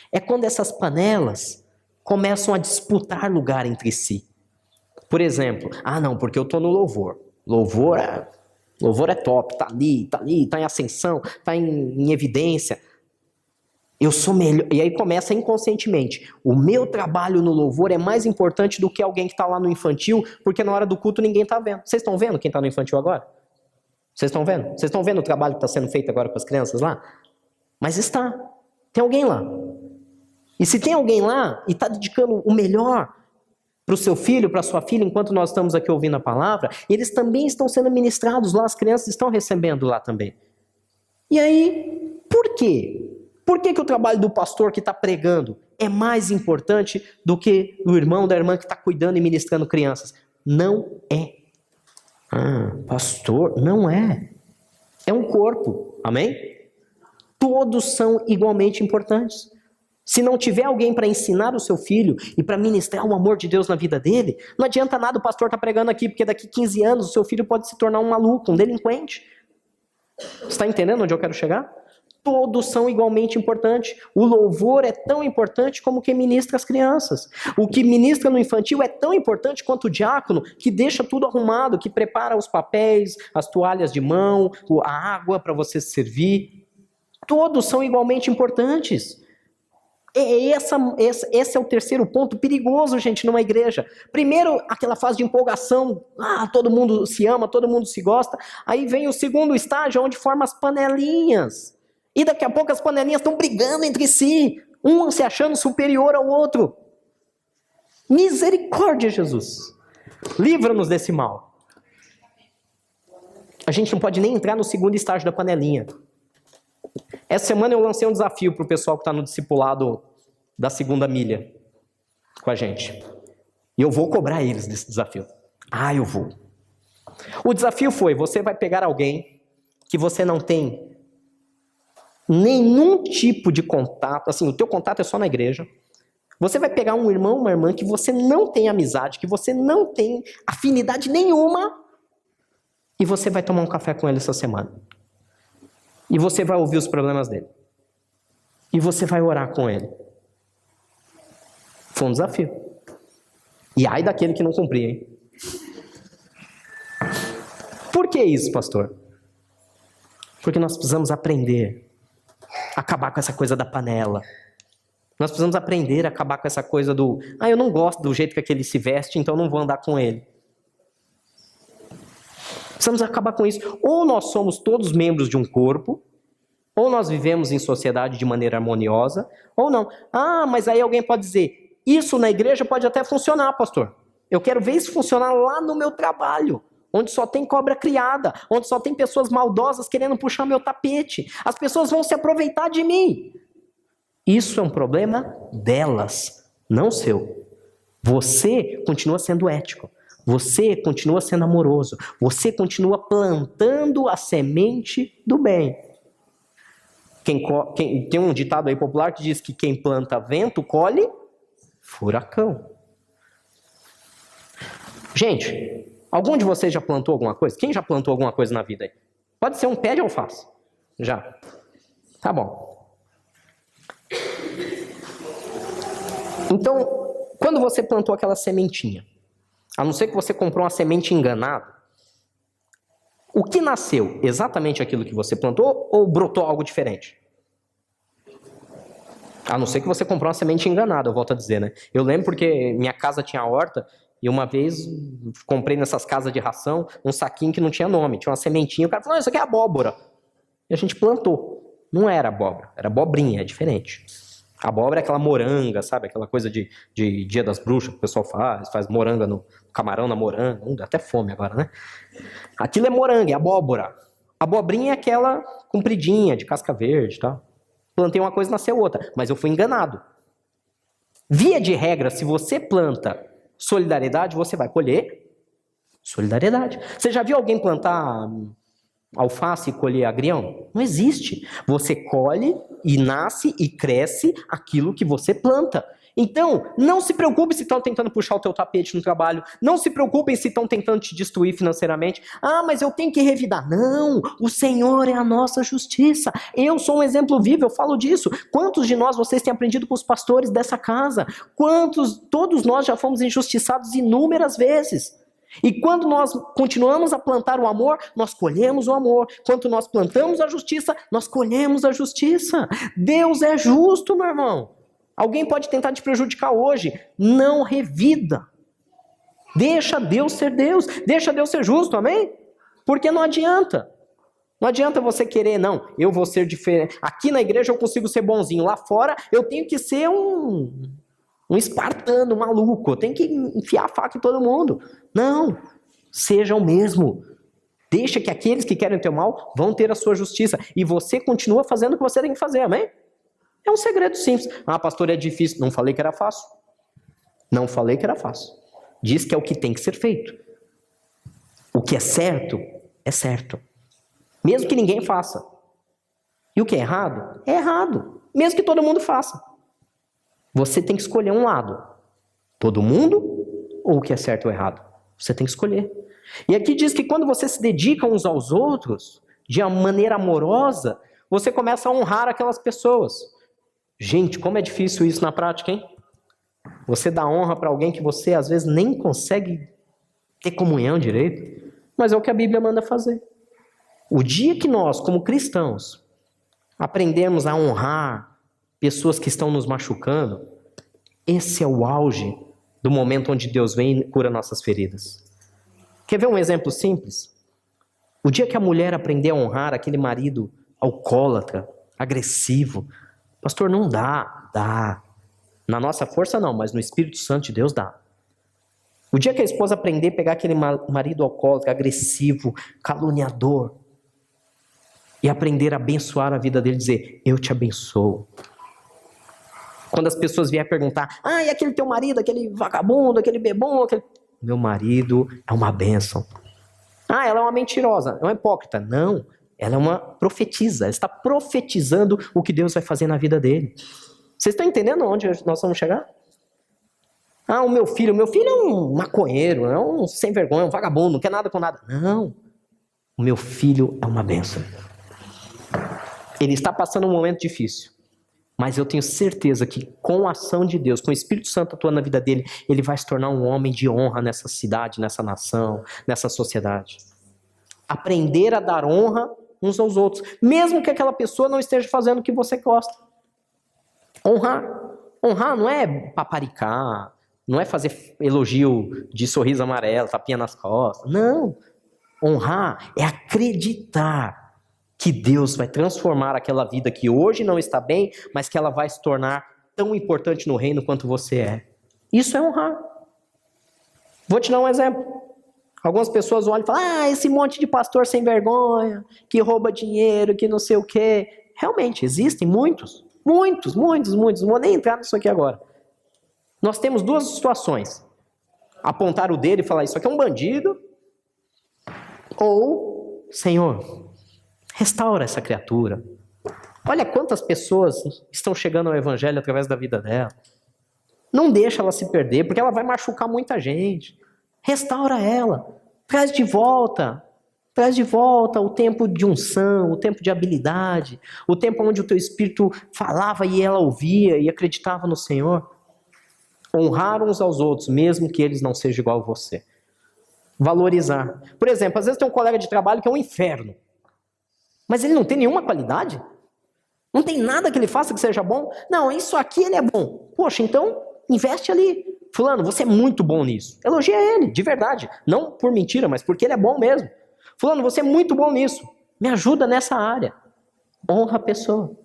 é quando essas panelas começam a disputar lugar entre si. Por exemplo, não, porque eu estou no louvor. Louvor é top, tá ali, tá em ascensão, tá em evidência. Eu sou melhor. E aí começa inconscientemente. O meu trabalho no louvor é mais importante do que alguém que está lá no infantil, porque na hora do culto ninguém está vendo. Vocês estão vendo quem está no infantil agora? Vocês estão vendo? Vocês estão vendo o trabalho que está sendo feito agora com as crianças lá? Mas está. Tem alguém lá. E se tem alguém lá e está dedicando o melhor para o seu filho, para a sua filha, enquanto nós estamos aqui ouvindo a palavra, eles também estão sendo ministrados lá, as crianças estão recebendo lá também. E aí, por quê? Por que o trabalho do pastor que está pregando é mais importante do que do irmão, da irmã que está cuidando e ministrando crianças? Não é. Pastor, não é. É um corpo, amém? Todos são igualmente importantes. Se não tiver alguém para ensinar o seu filho e para ministrar o amor de Deus na vida dele, não adianta nada o pastor estar pregando aqui, porque daqui 15 anos o seu filho pode se tornar um maluco, um delinquente. Você está entendendo onde eu quero chegar? Todos são igualmente importantes. O louvor é tão importante como quem ministra as crianças. O que ministra no infantil é tão importante quanto o diácono, que deixa tudo arrumado, que prepara os papéis, as toalhas de mão, a água para você se servir. Todos são igualmente importantes. Esse é o terceiro ponto perigoso, gente, numa igreja. Primeiro, aquela fase de empolgação, todo mundo se ama, todo mundo se gosta. Aí vem o segundo estágio, onde forma as panelinhas. E daqui a pouco as panelinhas estão brigando entre si, um se achando superior ao outro. Misericórdia, Jesus. Livra-nos desse mal. A gente não pode nem entrar no segundo estágio da panelinha. Essa semana eu lancei um desafio para o pessoal que está no discipulado da segunda milha com a gente. E eu vou cobrar eles desse desafio. Eu vou. O desafio foi, você vai pegar alguém que você não tem nenhum tipo de contato, assim, o teu contato é só na igreja. Você vai pegar um irmão, uma irmã que você não tem amizade, que você não tem afinidade nenhuma, e você vai tomar um café com ele essa semana. E você vai ouvir os problemas dele. E você vai orar com ele. Foi um desafio. E ai daquele que não cumprir, hein? Por que isso, pastor? Porque nós precisamos aprender a acabar com essa coisa da panela. Nós precisamos aprender a acabar com essa coisa do eu não gosto do jeito que aquele se veste, então não vou andar com ele. Precisamos acabar com isso. Ou nós somos todos membros de um corpo, ou nós vivemos em sociedade de maneira harmoniosa, ou não. Mas aí alguém pode dizer, isso na igreja pode até funcionar, pastor. Eu quero ver isso funcionar lá no meu trabalho, onde só tem cobra criada, onde só tem pessoas maldosas querendo puxar meu tapete. As pessoas vão se aproveitar de mim. Isso é um problema delas, não seu. Você continua sendo ético. Você continua sendo amoroso. Você continua plantando a semente do bem. Tem um ditado aí popular que diz que quem planta vento, colhe furacão. Gente, algum de vocês já plantou alguma coisa? Quem já plantou alguma coisa na vida aí? Pode ser um pé de alface. Já. Tá bom. Então, quando você plantou aquela sementinha, a não ser que você comprou uma semente enganada, o que nasceu? Exatamente aquilo que você plantou ou brotou algo diferente? A não ser que você comprou uma semente enganada, eu volto a dizer, né? Eu lembro porque minha casa tinha horta e uma vez comprei nessas casas de ração um saquinho que não tinha nome, tinha uma sementinha, o cara falou, isso aqui é abóbora. E a gente plantou. Não era abóbora, era abobrinha, é diferente. Abóbora é aquela moranga, sabe? Aquela coisa de Dia das Bruxas que o pessoal faz moranga no camarão na moranga. Dá até fome agora, né? Aquilo é moranga, é abóbora. Abobrinha é aquela compridinha, de casca verde e tal. Plantei uma coisa, nasceu outra. Mas eu fui enganado. Via de regra, se você planta solidariedade, você vai colher solidariedade. Você já viu alguém plantar alface e colher agrião? Não existe. Você colhe e nasce e cresce aquilo que você planta. Então, não se preocupe se estão tentando puxar o teu tapete no trabalho. Não se preocupem se estão tentando te destruir financeiramente. Ah, mas eu tenho que revidar. Não, o Senhor é a nossa justiça. Eu sou um exemplo vivo, eu falo disso. Quantos de nós vocês têm aprendido com os pastores dessa casa? Todos nós já fomos injustiçados inúmeras vezes. E quando nós continuamos a plantar o amor, nós colhemos o amor. Quando nós plantamos a justiça, nós colhemos a justiça. Deus é justo, meu irmão. Alguém pode tentar te prejudicar hoje. Não revida. Deixa Deus ser Deus. Deixa Deus ser justo, amém? Porque não adianta. Não adianta você querer, não, eu vou ser diferente. Aqui na igreja eu consigo ser bonzinho. Lá fora eu tenho que ser um espartano, maluco. Eu tenho que enfiar a faca em todo mundo. Não. Seja o mesmo. Deixa que aqueles que querem o teu mal vão ter a sua justiça. E você continua fazendo o que você tem que fazer, amém? É um segredo simples. Ah, pastor, é difícil. Não falei que era fácil. Não falei que era fácil. Diz que é o que tem que ser feito. O que é certo, é certo. Mesmo que ninguém faça. E o que é errado, é errado. Mesmo que todo mundo faça. Você tem que escolher um lado. Todo mundo ou o que é certo ou errado? Você tem que escolher. E aqui diz que quando você se dedica uns aos outros, de uma maneira amorosa, você começa a honrar aquelas pessoas. Gente, como é difícil isso na prática, hein? Você dá honra para alguém que você às vezes nem consegue ter comunhão direito, mas é o que a Bíblia manda fazer. O dia que nós, como cristãos, aprendermos a honrar pessoas que estão nos machucando, esse é o auge do momento onde Deus vem e cura nossas feridas. Quer ver um exemplo simples? O dia que a mulher aprender a honrar aquele marido alcoólatra, agressivo, pastor, não dá. Na nossa força não, mas no Espírito Santo de Deus dá. O dia que a esposa aprender a pegar aquele marido alcoólatra, agressivo, caluniador, e aprender a abençoar a vida dele, dizer, eu te abençoo. Quando as pessoas vierem perguntar, e aquele teu marido, aquele vagabundo, aquele bebum, meu marido é uma bênção. Ela é uma mentirosa, é uma hipócrita. Não, ela é uma profetisa, ela está profetizando o que Deus vai fazer na vida dele. Vocês estão entendendo onde nós vamos chegar? O meu filho é um maconheiro, é um sem vergonha, um vagabundo, não quer nada com nada. Não, o meu filho é uma bênção. Ele está passando um momento difícil, mas eu tenho certeza que com a ação de Deus, com o Espírito Santo atuando na vida dele, ele vai se tornar um homem de honra nessa cidade, nessa nação, nessa sociedade. Aprender a dar honra uns aos outros, mesmo que aquela pessoa não esteja fazendo o que você gosta. Honrar não é paparicar, não é fazer elogio de sorriso amarelo, tapinha nas costas. Não. Honrar é acreditar que Deus vai transformar aquela vida que hoje não está bem, mas que ela vai se tornar tão importante no reino quanto você é. Isso é honrar. Vou te dar um exemplo. Algumas pessoas olham e falam, esse monte de pastor sem vergonha, que rouba dinheiro, que não sei o quê. Realmente, existem muitos. Muitos. Não vou nem entrar nisso aqui agora. Nós temos duas situações. Apontar o dedo e falar, isso aqui é um bandido. Ou, Senhor, restaura essa criatura. Olha quantas pessoas estão chegando ao evangelho através da vida dela. Não deixa ela se perder, porque ela vai machucar muita gente. Restaura ela. Traz de volta o tempo de unção, o tempo de habilidade, o tempo onde o teu espírito falava e ela ouvia e acreditava no Senhor. Honrar uns aos outros, mesmo que eles não sejam igual a você. Valorizar. Por exemplo, às vezes tem um colega de trabalho que é um inferno, mas ele não tem nenhuma qualidade. Não tem nada que ele faça que seja bom. Não, isso aqui ele é bom. Poxa, então investe ali. Fulano, você é muito bom nisso. Elogia ele, de verdade. Não por mentira, mas porque ele é bom mesmo. Fulano, você é muito bom nisso. Me ajuda nessa área. Honra a pessoa.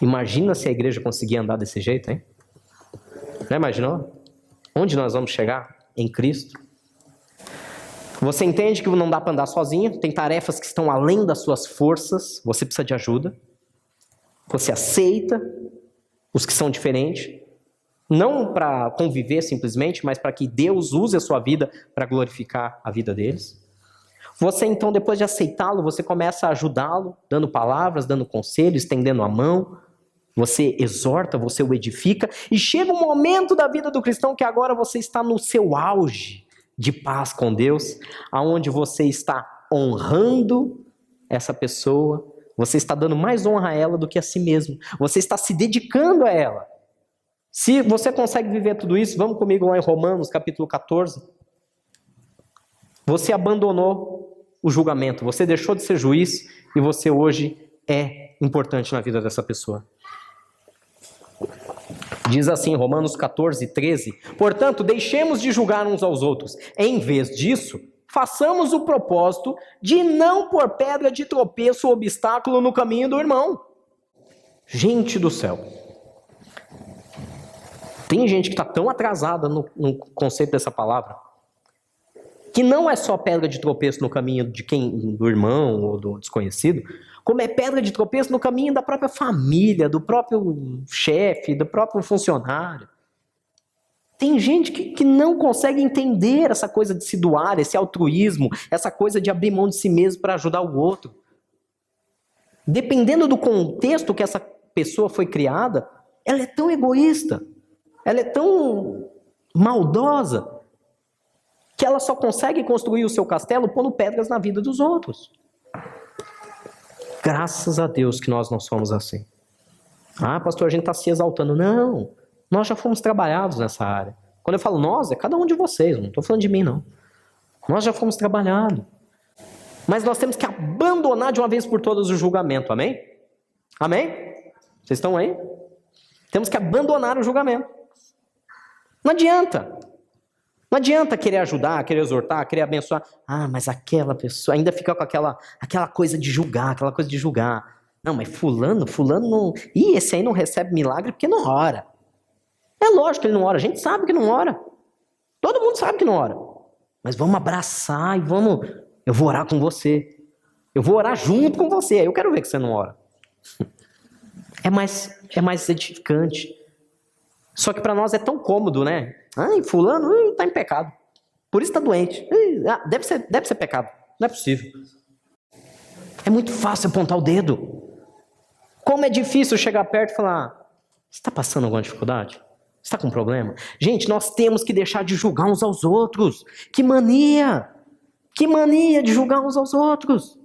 Imagina se a igreja conseguir andar desse jeito, hein? Não imaginou? Onde nós vamos chegar? Em Cristo. Você entende que não dá para andar sozinho, tem tarefas que estão além das suas forças, você precisa de ajuda. Você aceita os que são diferentes, não para conviver simplesmente, mas para que Deus use a sua vida para glorificar a vida deles. Você então, depois de aceitá-lo, você começa a ajudá-lo, dando palavras, dando conselho, estendendo a mão. Você exorta, você o edifica, e chega um momento da vida do cristão que agora você está no seu auge de paz com Deus, aonde você está honrando essa pessoa, você está dando mais honra a ela do que a si mesmo, você está se dedicando a ela. Se você consegue viver tudo isso, vamos comigo lá em Romanos, capítulo 14. Você abandonou o julgamento, você deixou de ser juiz, e você hoje é importante na vida dessa pessoa. Diz assim, Romanos 14, 13, portanto, deixemos de julgar uns aos outros. Em vez disso, façamos o propósito de não pôr pedra de tropeço ou obstáculo no caminho do irmão. Gente do céu. Tem gente que está tão atrasada no conceito dessa palavra, que não é só pedra de tropeço no caminho do irmão ou do desconhecido, como é pedra de tropeço no caminho da própria família, do próprio chefe, do próprio funcionário. Tem gente que não consegue entender essa coisa de se doar, esse altruísmo, essa coisa de abrir mão de si mesmo para ajudar o outro. Dependendo do contexto que essa pessoa foi criada, ela é tão egoísta, ela é tão maldosa, que ela só consegue construir o seu castelo pondo pedras na vida dos outros. Graças a Deus que nós não somos assim. Ah, pastor, a gente está se exaltando. Não, nós já fomos trabalhados nessa área. Quando eu falo nós, é cada um de vocês, não estou falando de mim, não. Nós já fomos trabalhados. Mas nós temos que abandonar de uma vez por todas o julgamento, amém? Amém? Vocês estão aí? Temos que abandonar o julgamento. Não adianta. Não adianta querer ajudar, querer exortar, querer abençoar. Ah, mas aquela pessoa ainda fica com aquela coisa de julgar, aquela coisa de julgar. Não, mas fulano não... Ih, esse aí não recebe milagre porque não ora. É lógico que ele não ora, a gente sabe que não ora. Todo mundo sabe que não ora. Mas vamos abraçar e vamos... Eu vou orar com você. Eu vou orar junto com você. Aí eu quero ver que você não ora. É mais edificante. Só que para nós é tão cômodo, né? Ai, fulano está em pecado. Por isso está doente. Deve ser pecado. Não é possível. É muito fácil apontar o dedo. Como é difícil chegar perto e falar: você está passando alguma dificuldade? Você está com problema? Gente, nós temos que deixar de julgar uns aos outros. Que mania! Que mania de julgar uns aos outros.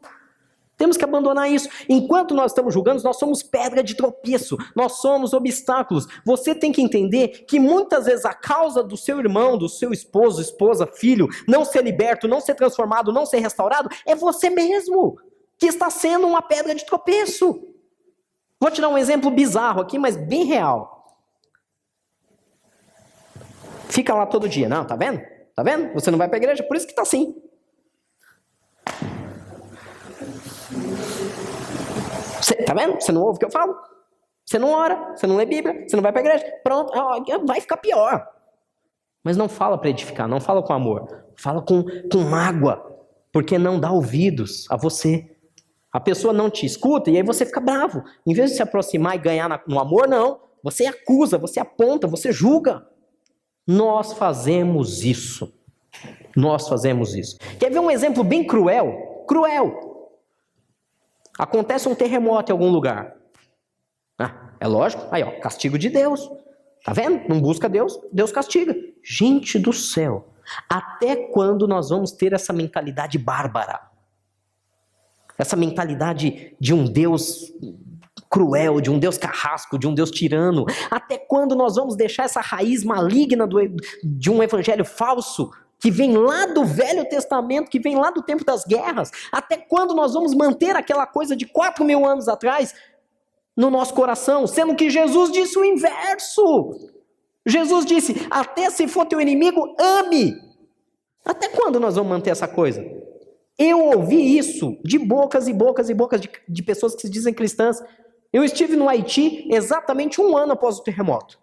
Temos que abandonar isso. Enquanto nós estamos julgando, nós somos pedra de tropeço. Nós somos obstáculos. Você tem que entender que muitas vezes a causa do seu irmão, do seu esposo, esposa, filho, não ser liberto, não ser transformado, não ser restaurado, é você mesmo que está sendo uma pedra de tropeço. Vou te dar um exemplo bizarro aqui, mas bem real. Fica lá todo dia. Não, tá vendo? Tá vendo? Você não vai para a igreja, por isso que tá assim. Tá vendo? Você não ouve o que eu falo? Você não ora, você não lê Bíblia, você não vai para a igreja. Pronto, vai ficar pior. Mas não fala para edificar, não fala com amor. Fala com mágoa, porque não dá ouvidos a você. A pessoa não te escuta e aí você fica bravo. Em vez de se aproximar e ganhar no amor, não. Você acusa, você aponta, você julga. Nós fazemos isso. Nós fazemos isso. Quer ver um exemplo bem cruel? Cruel. Acontece um terremoto em algum lugar. Ah, é lógico. Aí, ó, castigo de Deus. Tá vendo? Não busca Deus, Deus castiga. Gente do céu. Até quando nós vamos ter essa mentalidade bárbara? Essa mentalidade de um Deus cruel, de um Deus carrasco, de um Deus tirano. Até quando nós vamos deixar essa raiz maligna de um evangelho falso, que vem lá do Velho Testamento, que vem lá do tempo das guerras? Até quando nós vamos manter aquela coisa de 4.000 anos atrás no nosso coração, sendo que Jesus disse o inverso? Jesus disse: até se for teu inimigo, ame. Até quando nós vamos manter essa coisa? Eu ouvi isso de bocas e bocas e bocas de pessoas que se dizem cristãs. Eu estive no Haiti exatamente 1 ano após o terremoto.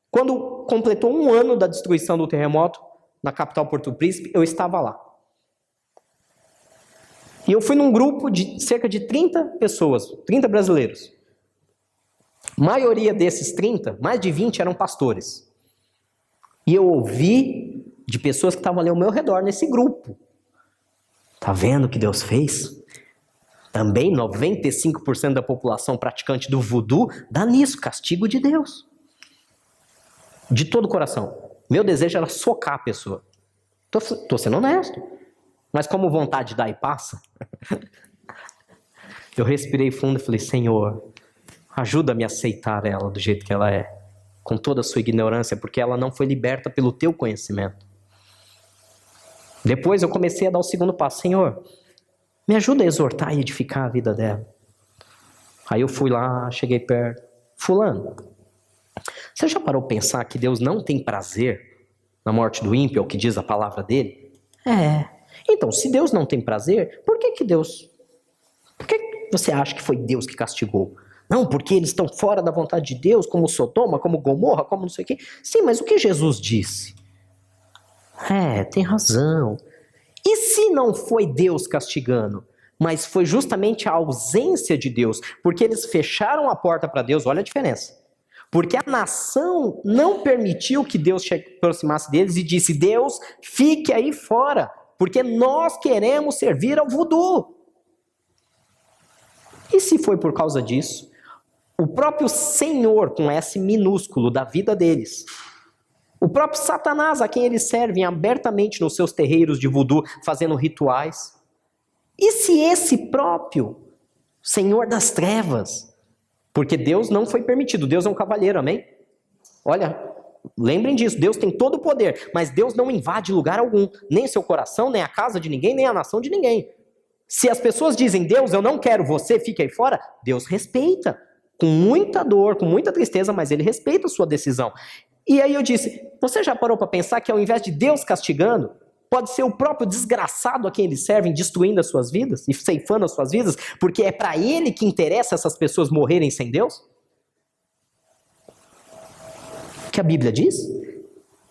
Quando completou 1 ano da destruição do terremoto, na capital Porto Príncipe, eu estava lá. E eu fui num grupo de cerca de 30 pessoas, 30 brasileiros. A maioria desses 30, mais de 20 eram pastores. E eu ouvi de pessoas que estavam ali ao meu redor nesse grupo. Tá vendo o que Deus fez? Também 95% da população praticante do voodoo dá nisso, castigo de Deus. De todo o coração. Meu desejo era socar a pessoa. Tô sendo honesto. Mas como vontade dá e passa, eu respirei fundo e falei, Senhor, ajuda-me a aceitar ela do jeito que ela é, com toda a sua ignorância, porque ela não foi liberta pelo teu conhecimento. Depois eu comecei a dar o segundo passo, Senhor, me ajuda a exortar e edificar a vida dela. Aí eu fui lá, cheguei perto, fulano, você já parou para pensar que Deus não tem prazer na morte do ímpio, é o que diz a palavra dele? Então, se Deus não tem prazer, por que você acha que foi Deus que castigou? Não, porque eles estão fora da vontade de Deus, como Sodoma, como Gomorra, como não sei o quê. Sim, mas o que Jesus disse? Tem razão. E se não foi Deus castigando, mas foi justamente a ausência de Deus, porque eles fecharam a porta para Deus, olha a diferença. Porque a nação não permitiu que Deus se aproximasse deles e disse, Deus, fique aí fora, porque nós queremos servir ao voodoo. E se foi por causa disso, o próprio Senhor, com S minúsculo, da vida deles, o próprio Satanás, a quem eles servem abertamente nos seus terreiros de voodoo, fazendo rituais, e se esse próprio Senhor das trevas, porque Deus não foi permitido, Deus é um cavalheiro, amém? Olha, lembrem disso, Deus tem todo o poder, mas Deus não invade lugar algum, nem seu coração, nem a casa de ninguém, nem a nação de ninguém. Se as pessoas dizem, Deus, eu não quero você, fique aí fora, Deus respeita, com muita dor, com muita tristeza, mas ele respeita a sua decisão. E aí eu disse, você já parou para pensar que ao invés de Deus castigando, pode ser o próprio desgraçado a quem eles servem destruindo as suas vidas e ceifando as suas vidas, porque é para ele que interessa essas pessoas morrerem sem Deus? O que a Bíblia diz?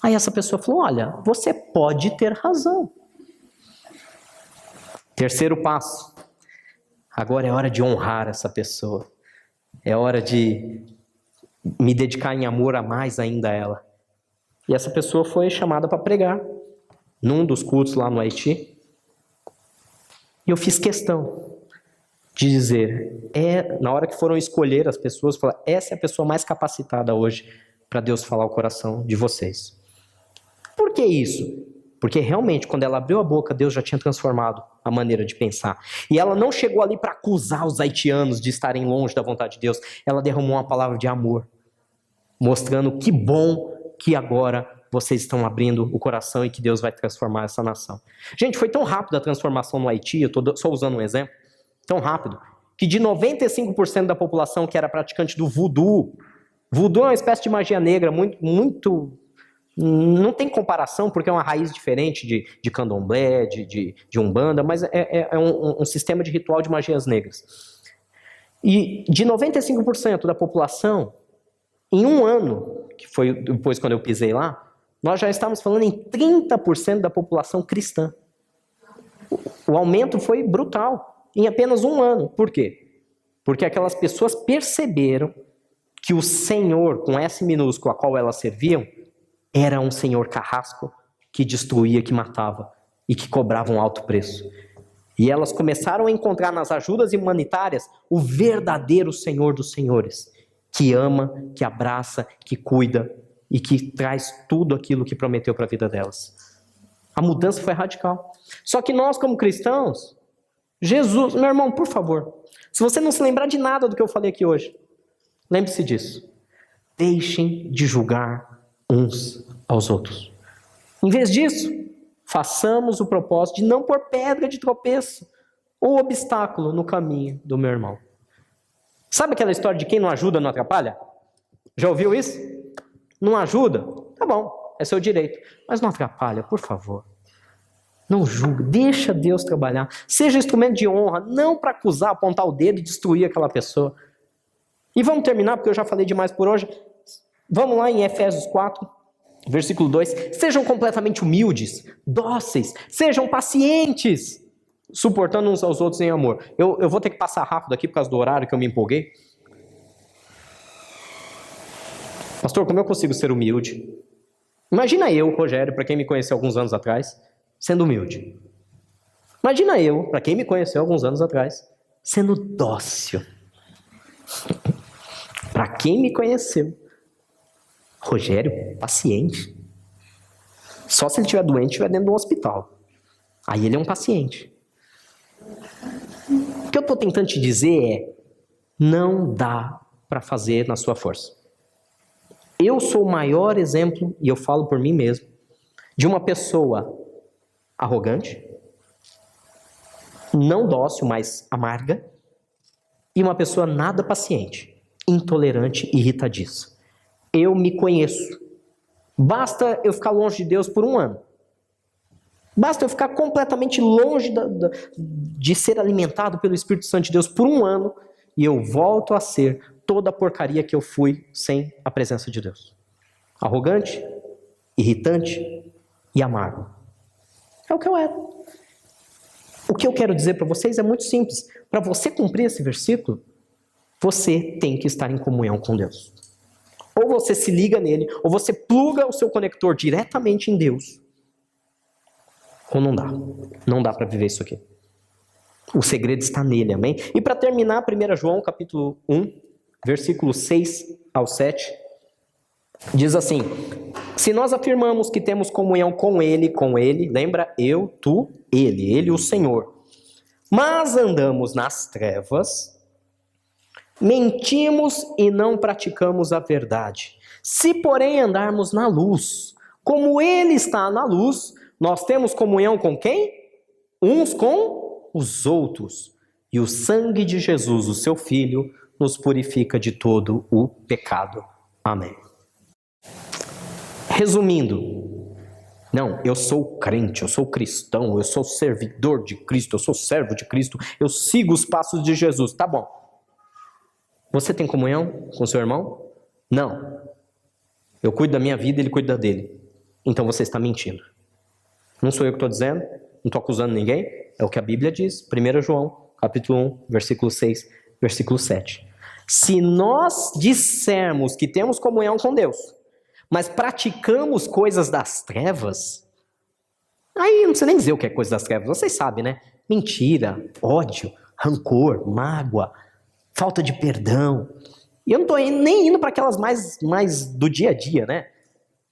Aí essa pessoa falou, olha, você pode ter razão. Terceiro passo, agora é hora de honrar essa pessoa, é hora de me dedicar em amor a mais ainda a ela. E essa pessoa foi chamada para pregar num dos cultos lá no Haiti. E eu fiz questão de dizer, na hora que foram escolher as pessoas, falar, essa é a pessoa mais capacitada hoje para Deus falar o coração de vocês. Por que isso? Porque realmente, quando ela abriu a boca, Deus já tinha transformado a maneira de pensar. E ela não chegou ali para acusar os haitianos de estarem longe da vontade de Deus. Ela derramou uma palavra de amor, mostrando que bom que agora vocês estão abrindo o coração e que Deus vai transformar essa nação. Gente, foi tão rápido a transformação no Haiti, eu estou só usando um exemplo, tão rápido, que de 95% da população que era praticante do voodoo é uma espécie de magia negra muito não tem comparação, porque é uma raiz diferente de candomblé, de umbanda, mas é um sistema de ritual de magias negras. E de 95% da população, em 1 ano, que foi depois quando eu pisei lá, nós já estávamos falando em 30% da população cristã. O aumento foi brutal, em apenas 1 ano. Por quê? Porque aquelas pessoas perceberam que o Senhor, com S minúsculo, a qual elas serviam, era um Senhor carrasco que destruía, que matava e que cobrava um alto preço. E elas começaram a encontrar nas ajudas humanitárias o verdadeiro Senhor dos senhores, que ama, que abraça, que cuida e que traz tudo aquilo que prometeu para a vida delas. A mudança foi radical. Só que nós, como cristãos, Jesus, meu irmão, por favor, se você não se lembrar de nada do que eu falei aqui hoje, lembre-se disso. Deixem de julgar uns aos outros. Em vez disso, façamos o propósito de não pôr pedra de tropeço ou obstáculo no caminho do meu irmão. Sabe aquela história de quem não ajuda não atrapalha? Já ouviu isso? Não ajuda? Tá bom, é seu direito. Mas não atrapalha, por favor. Não julgue, deixa Deus trabalhar. Seja instrumento de honra, não para acusar, apontar o dedo e destruir aquela pessoa. E vamos terminar, porque eu já falei demais por hoje. Vamos lá em Efésios 4, versículo 2. Sejam completamente humildes, dóceis, sejam pacientes, suportando uns aos outros em amor. Eu vou ter que passar rápido aqui por causa do horário que eu me empolguei. Pastor, como eu consigo ser humilde? Imagina eu, Rogério, para quem me conheceu alguns anos atrás, sendo humilde. Imagina eu, para quem me conheceu alguns anos atrás, sendo dócil. Para quem me conheceu, Rogério, paciente. Só se ele estiver doente e estiver dentro de um hospital. Aí ele é um paciente. O que eu estou tentando te dizer é, não dá para fazer na sua força. Eu sou o maior exemplo, e eu falo por mim mesmo, de uma pessoa arrogante, não dócil, mas amarga, e uma pessoa nada paciente, intolerante e irritadiça. Eu me conheço. Basta eu ficar longe de Deus por um ano. Basta eu ficar completamente longe de ser alimentado pelo Espírito Santo de Deus por um ano, e eu volto a ser toda a porcaria que eu fui sem a presença de Deus. Arrogante, irritante e amargo. É o que eu era. O que eu quero dizer para vocês é muito simples. Para você cumprir esse versículo, você tem que estar em comunhão com Deus. Ou você se liga nele, ou você pluga o seu conector diretamente em Deus. Ou não dá. Não dá para viver isso aqui. O segredo está nele, amém? E para terminar, 1 João capítulo 1, versículo 6 ao 7, diz assim: se nós afirmamos que temos comunhão com ele, lembra? Eu, tu, ele, o Senhor, mas andamos nas trevas, mentimos e não praticamos a verdade. Se, porém, andarmos na luz, como ele está na luz, nós temos comunhão com quem? Uns com os outros. E o sangue de Jesus, o seu Filho, nos purifica de todo o pecado. Amém. Resumindo, não, eu sou crente, eu sou cristão, eu sou servidor de Cristo, eu sou servo de Cristo, eu sigo os passos de Jesus. Tá bom. Você tem comunhão com seu irmão? Não. Eu cuido da minha vida, ele cuida dele. Então você está mentindo. Não sou eu que estou dizendo, não estou acusando ninguém, é o que a Bíblia diz, 1 João, capítulo 1, versículo 6, versículo 7. Se nós dissermos que temos comunhão com Deus, mas praticamos coisas das trevas, aí não precisa nem dizer o que é coisa das trevas, vocês sabem, né? Mentira, ódio, rancor, mágoa, falta de perdão. E eu não estou nem indo para aquelas mais do dia a dia, né?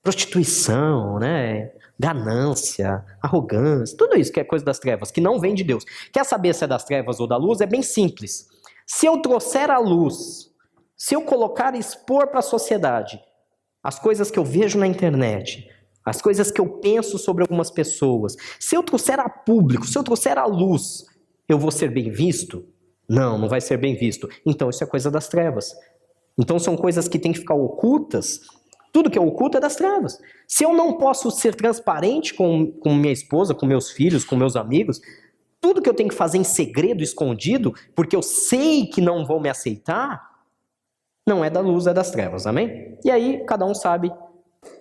Prostituição, né? Ganância, arrogância, tudo isso que é coisa das trevas, que não vem de Deus. Quer saber se é das trevas ou da luz? É bem simples. Se eu trouxer a luz, se eu colocar e expor para a sociedade as coisas que eu vejo na internet, as coisas que eu penso sobre algumas pessoas, se eu trouxer a público, se eu trouxer a luz, eu vou ser bem visto? Não, não vai ser bem visto. Então isso é coisa das trevas. Então são coisas que têm que ficar ocultas. Tudo que é oculto é das trevas. Se eu não posso ser transparente com minha esposa, com meus filhos, com meus amigos, tudo que eu tenho que fazer em segredo, escondido, porque eu sei que não vão me aceitar, não é da luz, é das trevas, amém? E aí, cada um sabe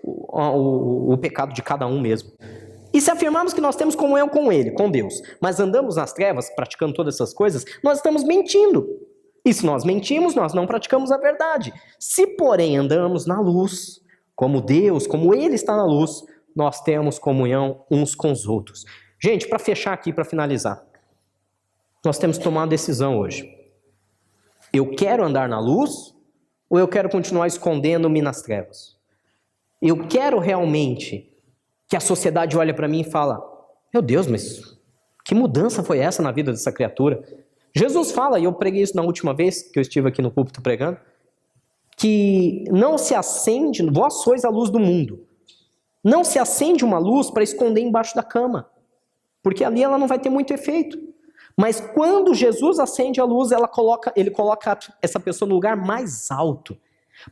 o pecado de cada um mesmo. E se afirmarmos que nós temos comunhão com ele, com Deus, mas andamos nas trevas, praticando todas essas coisas, nós estamos mentindo. E se nós mentimos, nós não praticamos a verdade. Se, porém, andamos na luz, como Deus, como ele está na luz, nós temos comunhão uns com os outros. Gente, para fechar aqui, para finalizar, nós temos que tomar uma decisão hoje. Eu quero andar na luz ou eu quero continuar escondendo-me nas trevas? Eu quero realmente que a sociedade olhe para mim e fala: meu Deus, mas que mudança foi essa na vida dessa criatura? Jesus fala, e eu preguei isso na última vez que eu estive aqui no púlpito pregando, que não se acende, vós sois a luz do mundo. Não se acende uma luz para esconder embaixo da cama, porque ali ela não vai ter muito efeito. Mas quando Jesus acende a luz, ele coloca essa pessoa no lugar mais alto,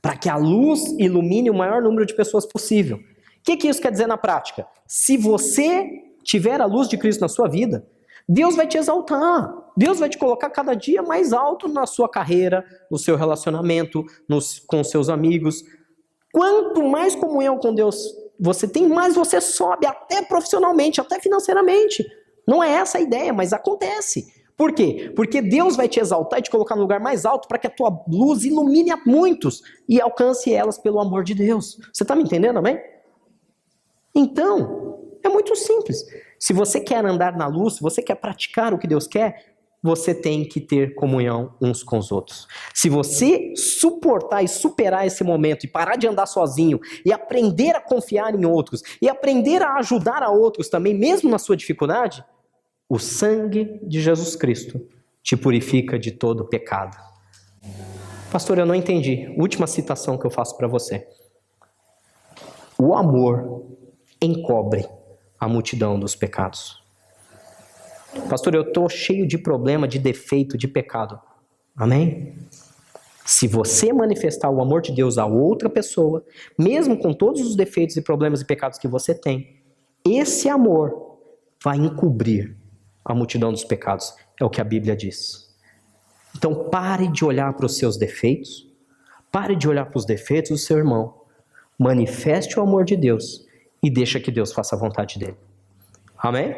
para que a luz ilumine o maior número de pessoas possível. O que isso quer dizer na prática? Se você tiver a luz de Cristo na sua vida, Deus vai te exaltar. Deus vai te colocar cada dia mais alto na sua carreira, no seu relacionamento, com seus amigos. Quanto mais comunhão com Deus você tem, mais você sobe, até profissionalmente, até financeiramente. Não é essa a ideia, mas acontece. Por quê? Porque Deus vai te exaltar e te colocar no lugar mais alto para que a tua luz ilumine a muitos e alcance elas pelo amor de Deus. Você está me entendendo, amém? Então, é muito simples. Se você quer andar na luz, se você quer praticar o que Deus quer, você tem que ter comunhão uns com os outros. Se você suportar e superar esse momento e parar de andar sozinho e aprender a confiar em outros e aprender a ajudar a outros também, mesmo na sua dificuldade, o sangue de Jesus Cristo te purifica de todo pecado. Pastor, eu não entendi. Última citação que eu faço para você. O amor encobre a multidão dos pecados. Pastor, eu estou cheio de problema, de defeito, de pecado. Amém? Se você manifestar o amor de Deus a outra pessoa, mesmo com todos os defeitos e problemas e pecados que você tem, esse amor vai encobrir a multidão dos pecados. É o que a Bíblia diz. Então pare de olhar para os seus defeitos, pare de olhar para os defeitos do seu irmão, manifeste o amor de Deus e deixa que Deus faça a vontade dele. Amém?